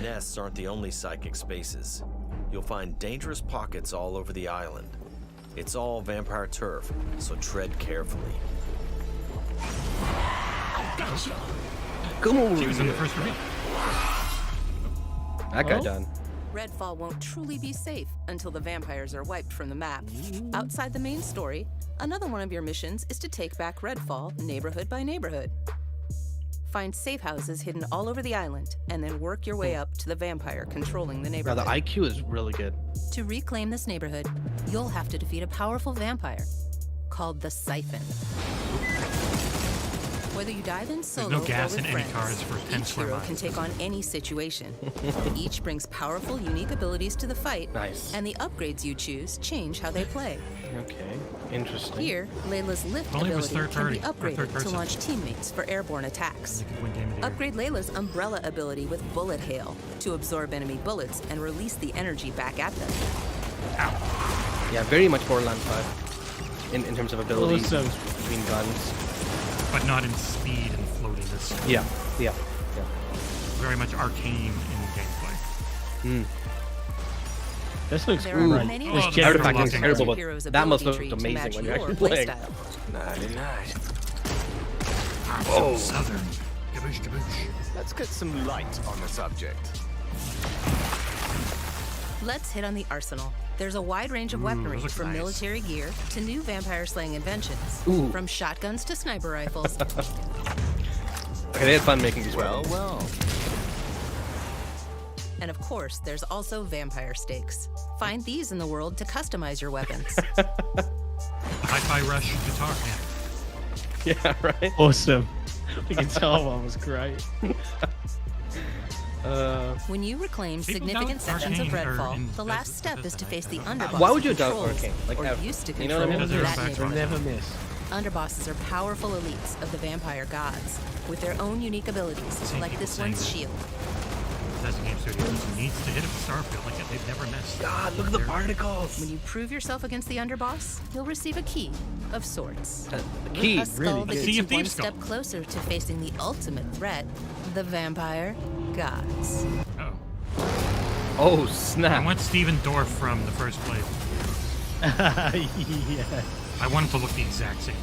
Nests aren't the only psychic spaces. You'll find dangerous pockets all over the island. It's all vampire turf, so tread carefully. Come on. She was in the first review. That guy done. Redfall won't truly be safe until the vampires are wiped from the map. Outside the main story, another one of your missions is to take back Redfall neighborhood by neighborhood. Find safe houses hidden all over the island, and then work your way up to the vampire controlling the Now neighborhood. the IQ is really good. To reclaim this neighborhood, you'll have to defeat a powerful vampire called the Siphon. Whether you dive in solo no gas or with in any friends, cars for 10 each square hero miles. can take on any situation. Each brings powerful, unique abilities to the fight, Nice. and the upgrades you choose change how they play. Okay, interesting. Here, Layla's lift Only was ability third can be party, or third upgraded to person. launch teammates for airborne attacks. They could win game of the year. Upgrade Layla's umbrella ability with bullet hail to absorb enemy bullets and release the energy back at them. Yeah, very much Borderlands 5 in terms of abilities Awesome. between guns. But not in speed and floatiness. Yeah. Very much arcane in gameplay. This looks There are great. many Oh, ways the to artifact use is the terrible, but hero's that must ability look tree to amazing match when you're your actually playing. playstyle. Nice. Oh, southern. Kaboosh, kaboosh. Let's get some light on the subject. Let's hit on the arsenal. There's a wide range of weaponry, those look from nice. military gear to new vampire-slaying inventions. Ooh. From shotguns to sniper rifles. Okay, they had fun making these weapons. Well. And of course, there's also vampire stakes. Find these in the world to customize your weapons. Hi-Fi Rush guitar, man. Yeah, right? Awesome. The guitar one was great. When you reclaim People significant doubt sections of Arcane or Redfall, in the last step is to face the underboss. Why would you who doubt controls, Arcane? Like, or ever? used to You know what I control mean? that Because neighborhood. Never miss. Underbosses are powerful elites of the vampire gods, with their own unique abilities, Same like people this saying one's that. shield. Bethesda Game Studios needs to hit it with Starfield like they've never missed. God, look at the particles. When you prove yourself against the underboss, you'll receive a key of sorts. A key, A skull that A gets Sea you of one Thieves skull. step closer to facing the ultimate threat, the vampire gods. Oh, snap. I want Steven Dorff from the first place. Yeah. I want him to look the exact same.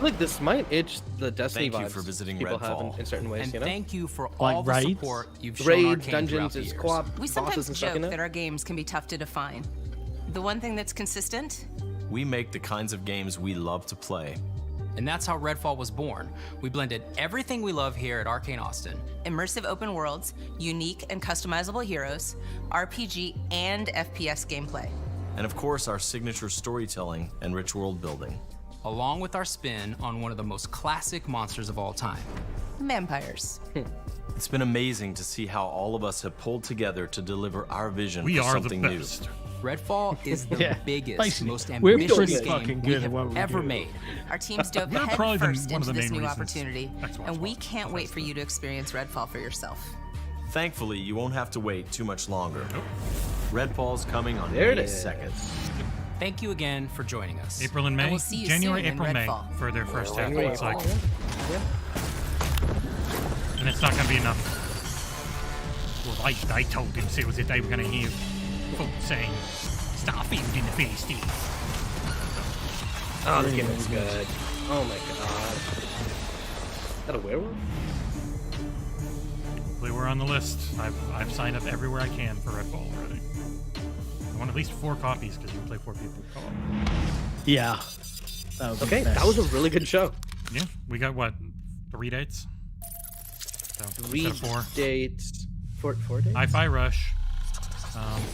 Look, this might itch the Destiny Thank you vibes for visiting people have Redfall. in certain ways, And you know? thank you for Like all the raids? support you've shown Raids, Arcane dungeons, throughout the is years. co-op We bosses sometimes and stuff joke in that it. our games can be tough to define. The one thing that's consistent? We make the kinds of games we love to play. And that's how Redfall was born. We blended everything we love here at Arcane Austin. Immersive open worlds, unique and customizable heroes, RPG and FPS gameplay. And of course, our signature storytelling and rich world building. Along with our spin on one of the most classic monsters of all time. Vampires. It's been amazing to see how all of us have pulled together to deliver our vision We for are the something new. best. Redfall is the biggest, basically, most we're ambitious pretty game fucking we good at have what we ever do. made. Our teams dove We're head probably first one of into the this main new reasons opportunity, Xbox and we wants can't wait for Bethesda. you to experience Redfall for yourself. Thankfully, you won't have to wait too much longer. Redfall's coming on There it May is. 2nd. Thank you again for joining us. April and May, we'll see you January, soon in April, May Redfall. for their first half. January, It's like, April, and it's not going to be enough. Well, I told him so that they were going to hear folks saying Starfield in the face. Oh, this game looks good. Oh my god. Is that a werewolf? We're on the list. I've signed up everywhere I can for Redfall already. I want at least 4 copies because you can play 4 people co-op. Yeah. That would be Okay, the best. that was a really good show. Yeah, we got what, 3 dates? So, 3 instead of 4. dates. 4 dates? Hi-Fi Rush.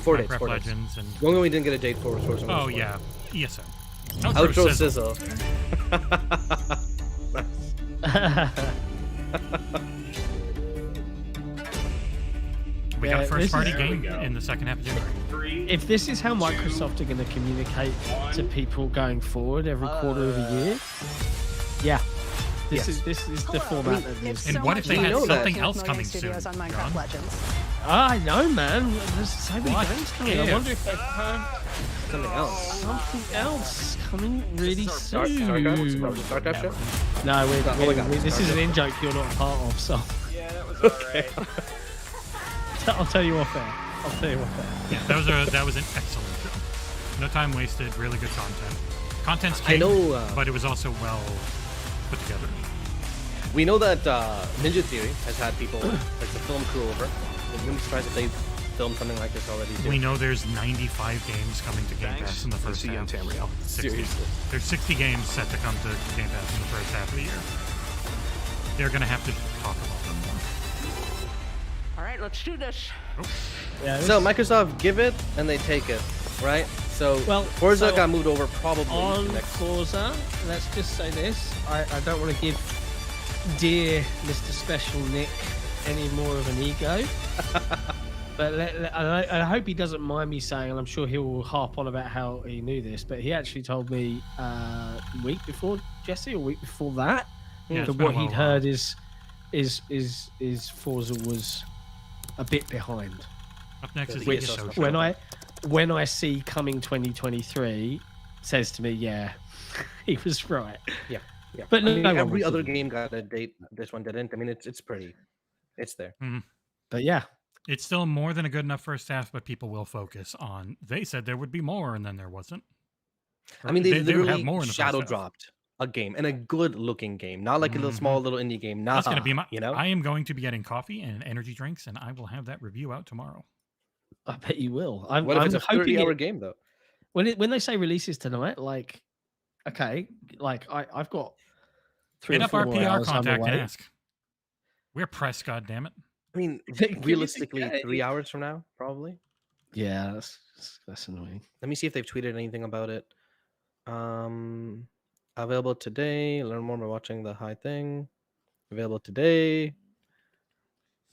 4 dates. Minecraft 4 dates. Legends and The only one we didn't get a date for was Forza Motorsport. oh yeah, ESO. Outro Sizzle. We got a Yeah, first this party is- game in the second half of January. If this is how Microsoft are going to communicate to people going forward every quarter of a year, yeah, this is the format that it is. And what if they had something else coming soon? On Minecraft John? Legends. I know, man. There's so many What games coming. I if? wonder if they've heard Something else. something else coming really soon. StarCraft show? No, Oh my God, this is an in joke you're not a part of, so Yeah, that was Okay. I'll tell you off air. I'll tell you off air. Yeah, that was an excellent show. No time wasted. Really good content. Content's I king, know, but it was also well put together. We know that Ninja Theory has had people, like the film crew over. I wouldn't be surprised if they filmed something like this already. Too. We know there's 95 games coming to Game Pass in the first half. Tamriel. 60. Seriously. There's 60 games set to come to Game Pass in the first half of the year. They're going to have to talk about them more. All right, let's do this. Yeah, So Microsoft give it and they take it, right? So Well, Forza so got moved over probably on to next. Forza, let's just say this. I don't want to give dear Mr. Special Nick any more of an ego. But I hope he doesn't mind me saying, and I'm sure he will harp on about how he knew this, but he actually told me week before Jesse, or week before that, Yeah, that it's been what a he'd while. heard is Forza was a bit behind. Up next is Which, ESO. when I see coming 2023, says to me, yeah, he was right. Yeah, yeah. But I mean, no one every was. other game got a date. This one didn't. I mean, it's pretty. It's there. But yeah, It's still more than a good enough first half, but people will focus on. They said there would be more, and then there wasn't. I mean, they would literally have more in the first shadow half. dropped a game, and a good-looking game, not like a little small little indie game. Nah, That's going to be my. you know. I am going to be getting coffee and energy drinks, and I will have that review out tomorrow. I bet you will. What if I'm it's a hoping 30-hour it- game though? When they say releases tonight, like, okay, like I've got 3 Hit or up our 4 PR hours contact and underway. ask. We're press, goddammit. I mean, Give me realistically, the 3 hours from now, probably. Yeah, that's annoying. Let me see if they've tweeted anything about it. Available today. Learn more by watching the high thing. Available today.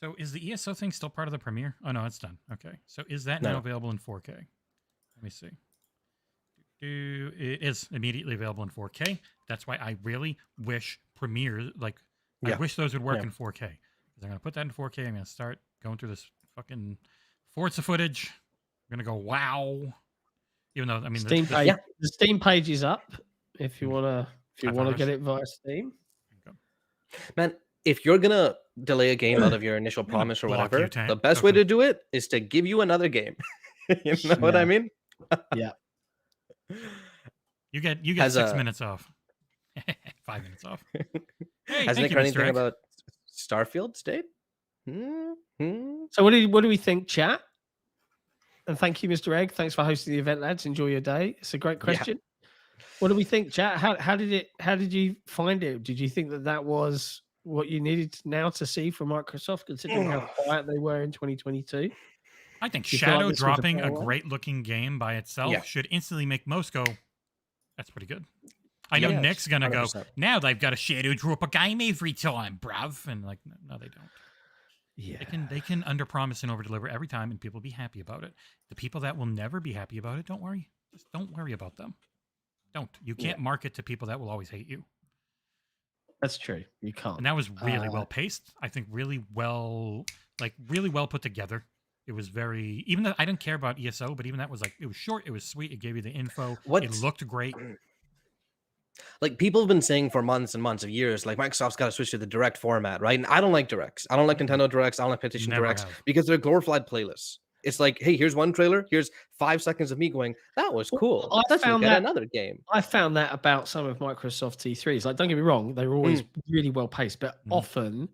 So is the ESO thing still part of the premiere? Oh no, it's done. Okay. So is that No. now available in 4K? Let me see. It is immediately available in 4K. That's why I really wish premiere, like, I Yeah. wish those would work Yeah. in 4K. Because I'm going to put that in 4K. I'm going to start going through this fucking Forza footage. We're gonna go wow. Even though I mean the Steam page is up if you wanna get it via Steam. Man, if you're gonna delay a game out of your initial promise or whatever, the best way to do it is to give you another game. You know what I mean? Yeah. You get 6 minutes off. 5 minutes off. Hey, has Nick heard anything about Starfield State? So what do we think, chat? And thank you, Mr. Egg. Thanks for hosting the event, lads. Enjoy your day. It's a great question. What do we think, chat? How did you find it? Did you think that was what you needed now to see from Microsoft, considering how quiet they were in 2022? I think Shadow dropping a great-looking game by itself should instantly make most go, that's pretty good. I know Nick's going to go, now they've got a Shadow drop a game every time, bruv. And like, no, they don't. Yeah. They can underpromise and overdeliver every time, and people will be happy about it. The people that will never be happy about it, don't worry. Just don't worry about them. Don't. You can't market to people that will always hate you. That's true. You can't. And that was really well paced. I think really well put together. It was very, even though I didn't care about ESO, but even that was like, it was short, it was sweet, it gave you the info, it looked great. Like, people have been saying for months and months of years, like, Microsoft's got to switch to the direct format, right? And I don't like directs. I don't like Nintendo directs. I don't like PlayStation directs because they're glorified playlists. It's like, hey, here's one trailer. Here's 5 seconds of me going, that was cool. Let's look at another game. I found that about some of Microsoft T3s. Like, don't get me wrong, they were always really well paced, but often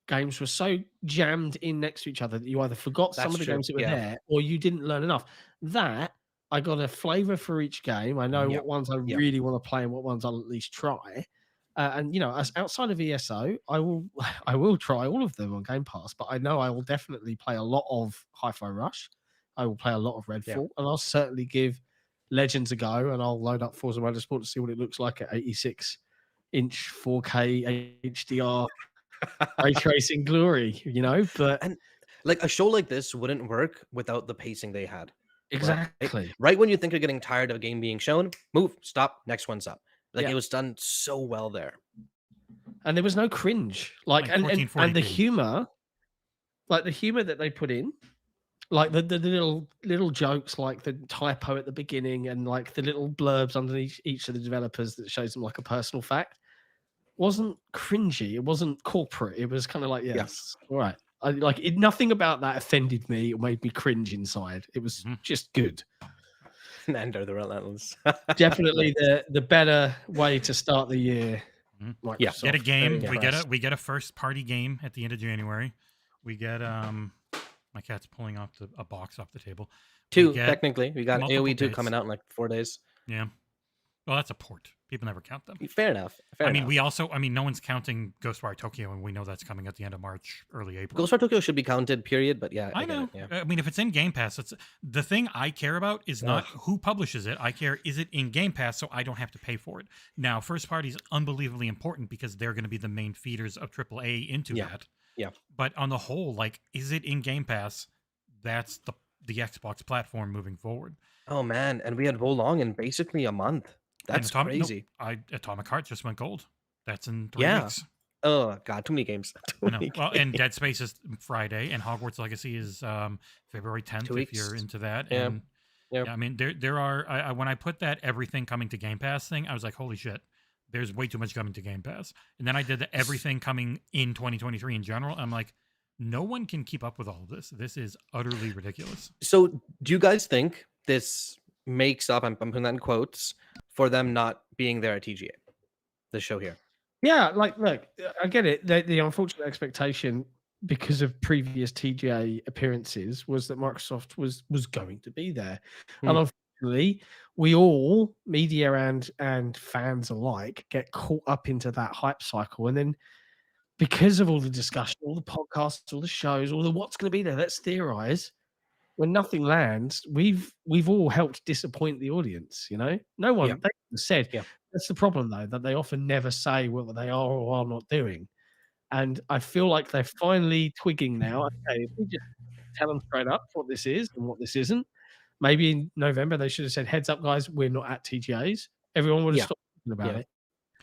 games were so jammed in next to each other that you either forgot some of the games that were there or you didn't learn enough. That I got a flavor for each game. I know what ones I really want to play and what ones I'll at least try. And as outside of ESO, I will try all of them on Game Pass, but I know I will definitely play a lot of Hi-Fi Rush. I will play a lot of Redfall, and I'll certainly give Legends a go, and I'll load up Forza Motorsport to see what it looks like at 86-inch 4K HDR ray tracing glory, but and like a show like this wouldn't work without the pacing they had. Exactly. Right when you think you're getting tired of a game being shown, move, stop, next one's up. Like it was done so well there. And there was no cringe. And the humor, like the humor that they put in, like the little jokes, like the typo at the beginning and like the little blurbs underneath each of the developers that shows them like a personal fact, wasn't cringy. It wasn't corporate. It was kind of like, yes, all right. Nothing about that offended me or made me cringe inside. It was just good. Ender the Relentless. Definitely the better way to start the year. Microsoft. Get a game. We get a first party game at the end of January. We get my cat's pulling off a box off the table. Two, technically. We got AoE 2 coming out in like 4 days. Yeah. Well, that's a port. People never count them. Fair enough. No one's counting Ghostwire Tokyo, and we know that's coming at the end of March, early April. Ghostwire Tokyo should be counted, period. But yeah, I know. I mean, if it's in Game Pass, it's the thing I care about is not who publishes it. I care, is it in Game Pass, so I don't have to pay for it. Now, first party is unbelievably important because they're going to be the main feeders of AAA into that. Yeah. But on the whole, like, is it in Game Pass? That's the Xbox platform moving forward. Oh man, and we had Wo Long in basically a month. That's crazy. Atomic Heart just went gold. That's in 3 weeks. Oh god, too many games. Well, and Dead Space is Friday, and Hogwarts Legacy is February 10th. If you're into that, and I mean, there are. When I put that everything coming to Game Pass thing, I was like, holy shit, there's way too much coming to Game Pass. And then I did the everything coming in 2023 in general. I'm like, no one can keep up with all of this. This is utterly ridiculous. So, do you guys think this makes up? I'm putting that in quotes for them not being there at TGA, the show here. Yeah, like, look, I get it. The unfortunate expectation because of previous TGA appearances was that Microsoft was going to be there. And unfortunately, we all, media and fans alike, get caught up into that hype cycle. And then because of all the discussion, all the podcasts, all the shows, all the what's going to be there, let's theorize. When nothing lands, we've all helped disappoint the audience. No one they said. That's the problem, though, that they often never say what they are or are not doing. And I feel like they're finally twigging now. Okay, if we just tell them straight up what this is and what this isn't. Maybe in November they should have said, "Heads up, guys, we're not at TGAs." Everyone would have stopped talking about it.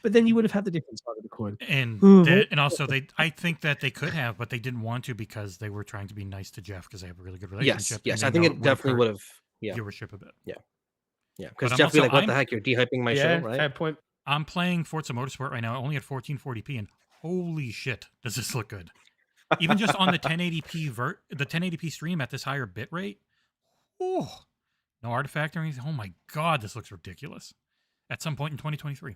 But then you would have had the different side of the coin. And also I think that they could have, but they didn't want to because they were trying to be nice to Jeff because they have a really good relationship. Yes, I think it definitely would have viewership a bit. Yeah, because Jeff be like, "What the heck? You're dehyping my show, right?" Fair point. I'm playing Forza Motorsport right now, only at 1440p, and holy shit, does this look good! Even just on the 1080p stream at this higher bit rate, oh, no artifact or anything. Oh my god, this looks ridiculous. At some point in 2023,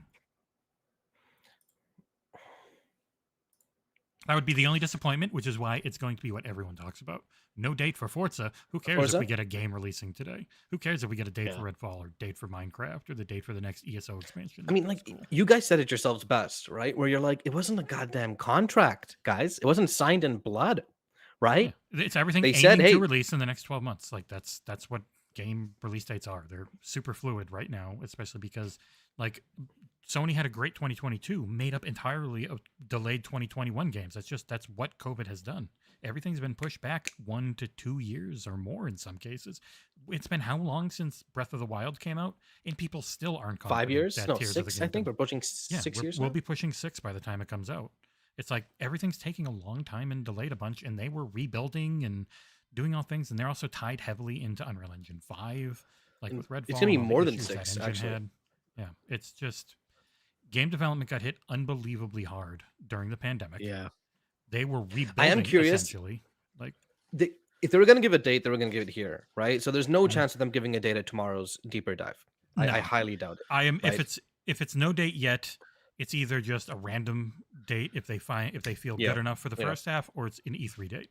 that would be the only disappointment, which is why it's going to be what everyone talks about. No date for Forza. Who cares if we get a game releasing today? Who cares if we get a date for Redfall or date for Minecraft or the date for the next ESO expansion? I mean, like, you guys said it yourselves best, right? Where you're like, it wasn't a goddamn contract, guys. It wasn't signed in blood, right? Yeah. It's everything they aiming said, to release in the next 12 months. Like that's what game release dates are. They're super fluid right now, especially because like Sony had a great 2022 made up entirely of delayed 2021 games. That's what COVID has done. Everything's been pushed back 1 to 2 years or more in some cases. It's been how long since Breath of the Wild came out? And people still aren't confident 5 years? that No, Tears 6, of the I think. Kingdom. We're pushing 6 years We'll now? be pushing 6 by the time it comes out. It's like everything's taking a long time and delayed a bunch, and they were rebuilding and doing all things, and they're also tied heavily into Unreal Engine 5, like with Redfall. It's going to be and all the more than issues that 6, engine actually. had. Yeah, it's just game development got hit unbelievably hard during the pandemic. Yeah. They were rebuilding I am curious. essentially. Like if they were going to give a date, they were going to give it here, right? So there's no chance of them giving a date at tomorrow's deeper dive. No. I highly doubt it. I am right? if it's no date yet, it's either just a random date if they feel good enough for the first half, or it's an E3 date.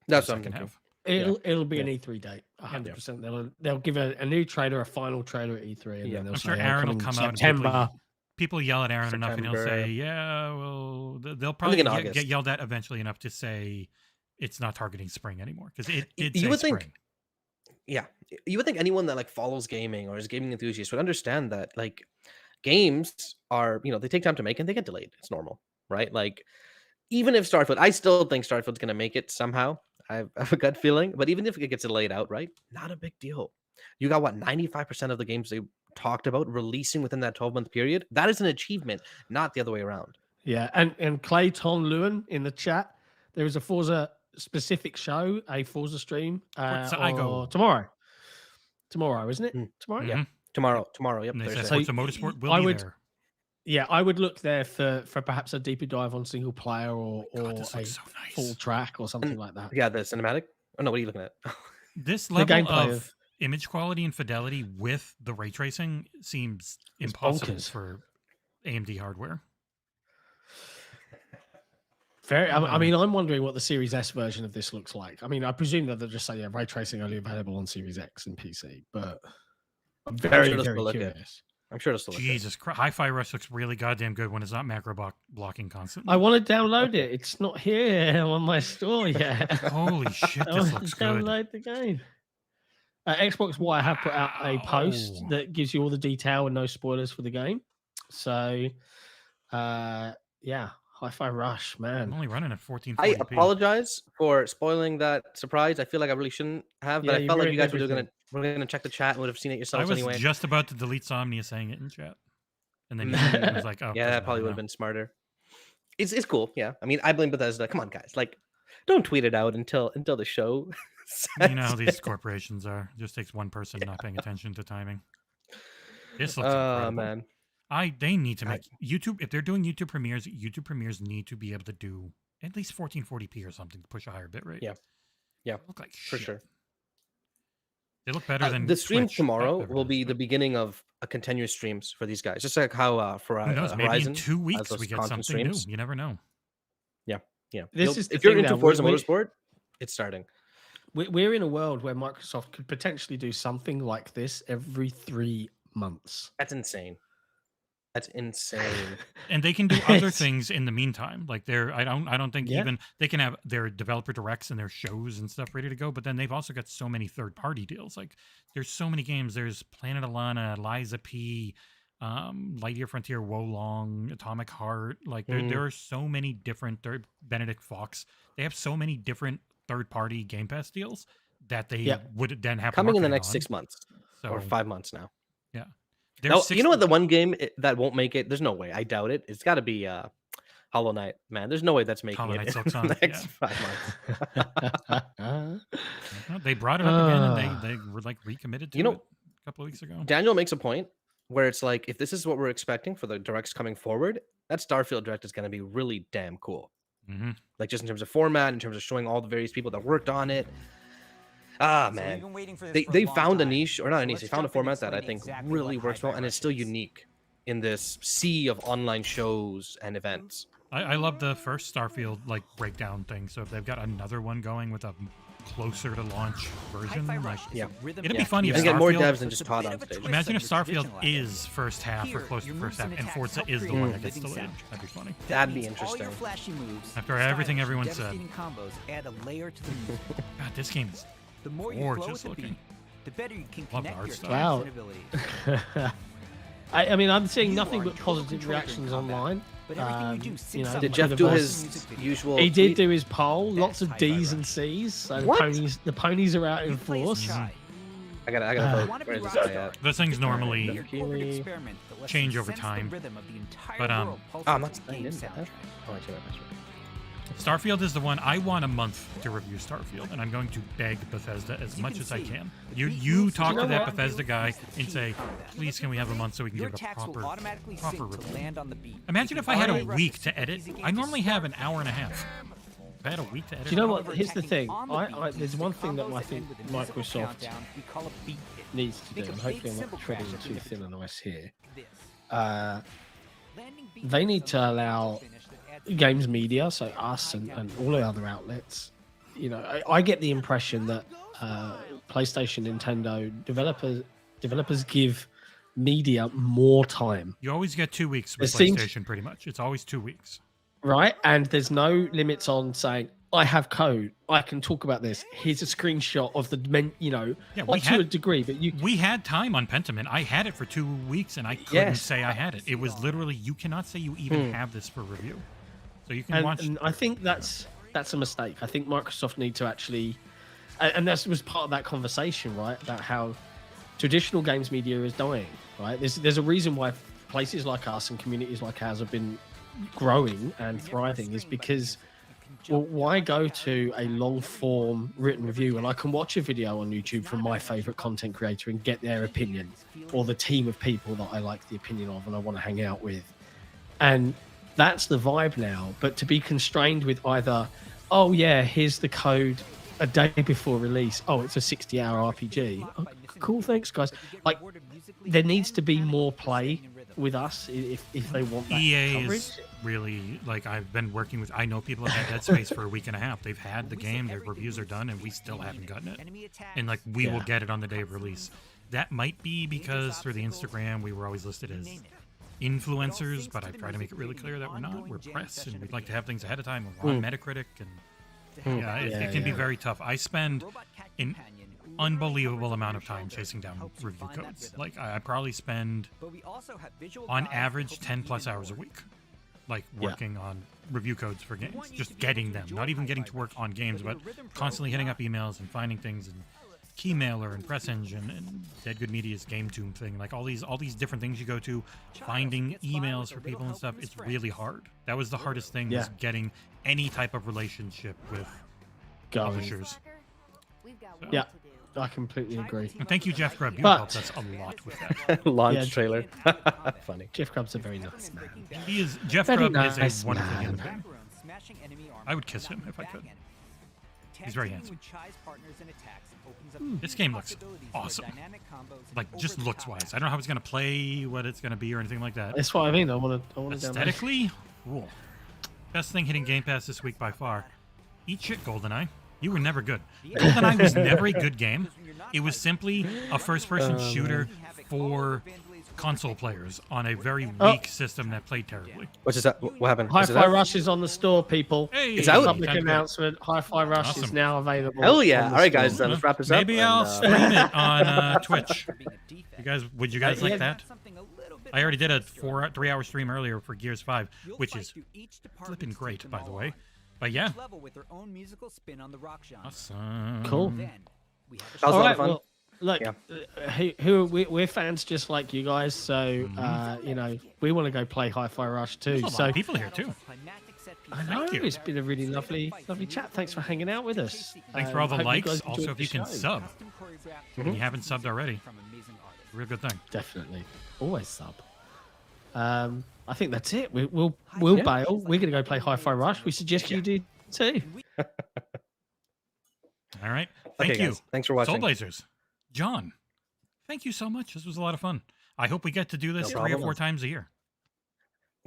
That's the what I'm second thinking. half. It'll be an E3 date, 100%. They'll give a new trailer, a final trailer at E3, and then they'll I'm say, sure Aaron will come out. September. People yell at Aaron enough, and he'll say, "Yeah, well, they'll probably get yelled at eventually enough to say it's not targeting spring anymore because it did say spring." Yeah, you would think anyone that like follows gaming or is gaming enthusiast would understand that like games are, they take time to make and they get delayed. It's normal, right? Like even if Starfield, I still think Starfield's going to make it somehow. I have a gut feeling, but even if it gets delayed outright, not a big deal. You got 95% of the games they talked about releasing within that 12-month period. That is an achievement, not the other way around. Yeah, and Clay Ton Lewin in the chat, there is a Forza specific show, a Forza stream tomorrow. Tomorrow, isn't it? Tomorrow? Yeah. Tomorrow, yep. And they said Forza Motorsport will be there. Yeah, I would look there for perhaps a deeper dive on single player or a full track or something like that. Yeah, the cinematic. Oh no, what are you looking at? This level of image quality and fidelity with the ray tracing seems impossible for AMD hardware. I mean, I'm wondering what the Series S version of this looks like. I mean, I presume that they'll just say, ray tracing only available on Series X and PC, but I'm very curious. I'm sure it'll still look Jesus Christ. Hi-Fi Rush looks really goddamn good when it's not macro blocking constantly. I want to download it. It's not here on my store yet. Holy shit, this looks good. Download the game. Xbox Wire have put out a post that gives you all the detail and no spoilers for the game. So, yeah, Hi-Fi Rush, man. I'm only running at 1440p. I apologize for spoiling that surprise. I feel like I really shouldn't have, but I felt like you guys were gonna check the chat and would have seen it yourselves anyway. I was just about to delete Somnia saying it in chat, and then I was like, "Oh, yeah, that probably would have been smarter." It's cool, yeah. I mean, I blame Bethesda. Come on, guys, like, don't tweet it out until the show. You know how these corporations are. It just takes one person not paying attention to timing. This looks incredible. Man. They need to make YouTube. If they're doing YouTube premieres need to be able to do at least 1440p or something to push a higher bit rate. Yeah, look like for sure. They look better than the stream Twitch. tomorrow will be the beginning of a continuous streams for these guys. Just like how for who knows? Maybe Horizon, in 2 weeks we get something streams. new. You never know. Yeah. If you're into Forza Motorsport, it's starting. We're in a world where Microsoft could potentially do something like this every 3 months. That's insane. And they can do other things in the meantime. Like I don't think even they can have their developer directs and their shows and stuff ready to go. But then they've also got so many third-party deals. Like there's so many games. There's Planet Alana, Liza P, Lightyear Frontier, Wolong, Atomic Heart. Like there are so many different Benedict Fox. They have so many different third-party Game Pass deals that they would then have coming in the next on. 6 months or 5 months now. Yeah. No, you know what? The one game that won't make it. There's no way. I doubt it. It's got to be Hollow Knight. Man, there's no way that's making Hollow it Knight in Silk Song, the next yeah. 5 months. No, they brought it up again, and they were like recommitted to it a couple of weeks ago. Daniel makes a point where it's like, if this is what we're expecting for the directs coming forward, that Starfield direct is going to be really damn cool. Mm-hmm. Like just in terms of format, in terms of showing all the various people that worked on it. Ah, man, they found a niche, or not a niche. They found a format that I think really works well, and it's still unique in this sea of online shows and events. I love the first Starfield like breakdown thing. So if they've got another one going with a closer to launch version, like it'd be funny if Starfield, get more devs than just Todd on stage. Imagine if Starfield is first half or close to first half, and Forza is the one that gets delayed. That'd be funny. That'd be interesting. After everything everyone said. Add a layer to the move. God, this game is gorgeous looking. The better you can Love the connect art your style. Wow. I mean, I'm seeing nothing but positive reactions online. Did Jeff do his usual? He did do his poll. Lots of D's and C's. So the ponies are out in force. I gotta vote. Where is this guy at? Those things normally change over time, but I'm not staying in that. Oh, I see my password. Starfield is the one I want a month to review Starfield, and I'm going to beg Bethesda as much as I can. You talk to that Bethesda guy and say, please, can we have a month so we can give a proper review? Imagine if I had a week to edit. I normally have an hour and a half. If I had a week to edit. Do you know what? Here's the thing. There's one thing that I think Microsoft needs to do, and hopefully I'm not treading too thin on ice here. They need to allow games media, so us and all the other outlets. I get the impression that PlayStation, Nintendo developers give media more time. You always get 2 weeks with PlayStation, pretty much. It's always 2 weeks. Right? And there's no limits on saying, I have code, I can talk about this. Here's a screenshot of the to a degree, but we had time on Pentiment. I had it for 2 weeks, and I couldn't say I had it. It was literally, you cannot say you even have this for review. So you can watch. And I think that's a mistake. I think Microsoft need to actually, and that was part of that conversation, right? About how traditional games media is dying, right? There's a reason why places like us and communities like ours have been growing and thriving, is because, well, why go to a long form written review when I can watch a video on YouTube from my favorite content creator and get their opinion, or the team of people that I like the opinion of and I want to hang out with? And that's the vibe now. But to be constrained with either, oh yeah, here's the code a day before release, oh, it's a 60-hour RPG, oh, cool, thanks guys. Like, there needs to be more play with us if they want that EA coverage. Is really, like, I've been working with, I know people have had Dead Space for a week and a half. They've had the game, their reviews are done, and we still haven't gotten it. And like, we will get it on the day of release. That might be because through the Instagram we were always listed as influencers, but I try to make it really clear that we're not. We're press, and we'd like to have things ahead of time. We're on Metacritic, and it can be very tough. I spend an unbelievable amount of time chasing down review codes. Like, I probably spend, on average, 10 plus hours a week, like, working on review codes for games. Just getting them, not even getting to work on games, but constantly hitting up emails and finding things, and Keymailer and Press Engine and Dead Good Media's GameToon thing, like all these different things you go to, finding emails for people and stuff. It's really hard. That was the hardest thing, was getting any type of relationship with publishers. So. Yeah, I completely agree. And thank you, Jeff Grubb. You helped us a lot with that. Launch trailer. Funny. Jeff Grubb's a very nice man. He is. Jeff Grubb is a wonderful human being. I would kiss him if I could. He's very handsome. This game looks awesome. Like, just looks-wise. I don't know how it's going to play, what it's going to be, or anything like that. That's what I mean. I want to aesthetically, cool. Best thing hitting Game Pass this week by far. Eat shit, GoldenEye. You were never good. GoldenEye was never a good game. It was simply a first-person shooter for console players on a very weak system that played terribly. What's that? What happened? Hi-Fi Rush is on the store, people. Hey, it's out. Public announcement. Hi-Fi Rush is now available. Hell yeah! All right, guys, let's wrap this up. Maybe I'll stream it on Twitch. Would you guys like that? I already did a 3-hour stream earlier for Gears 5, which is flipping great, by the way. But yeah. Awesome. Awesome. That was a lot of fun. look, we're fans just like you guys, so you know, we want to go play Hi-Fi Rush too. There's a So lot of people here too. I know it's been a really lovely chat. Thanks for hanging out with us. Thanks for all the hope you likes. guys Also, enjoyed if you the can show. sub, if you haven't subbed already, real good thing. Definitely, always sub. I think that's it. We'll bail. We're gonna go play Hi-Fi Rush. We suggest you do too. All right. Thank Okay, you. guys. Thanks for watching. Soulblazerz. John, thank you so much. This was a lot of fun. I hope we get to do this No 3 or problem. 4 times a year.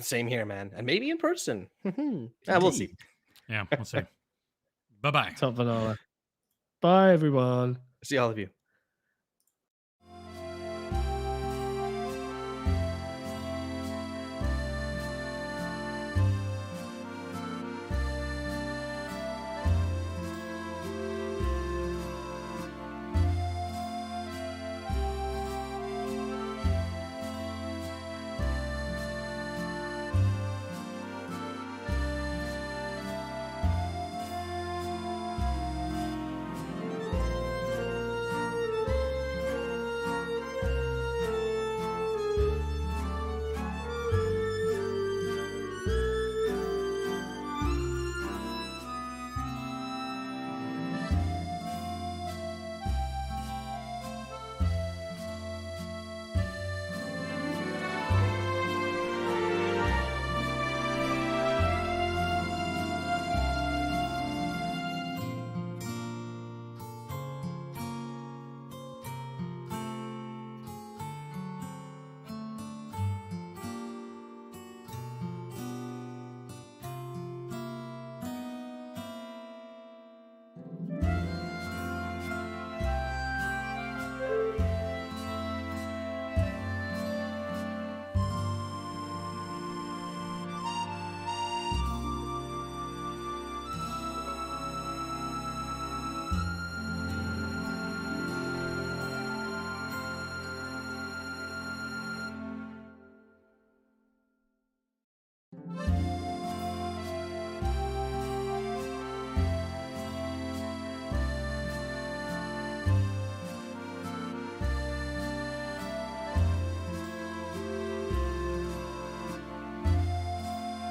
Same here, man. And maybe in person. We'll see. Yeah, we'll see. Bye-bye. Top banana. Bye, everyone. See all of you.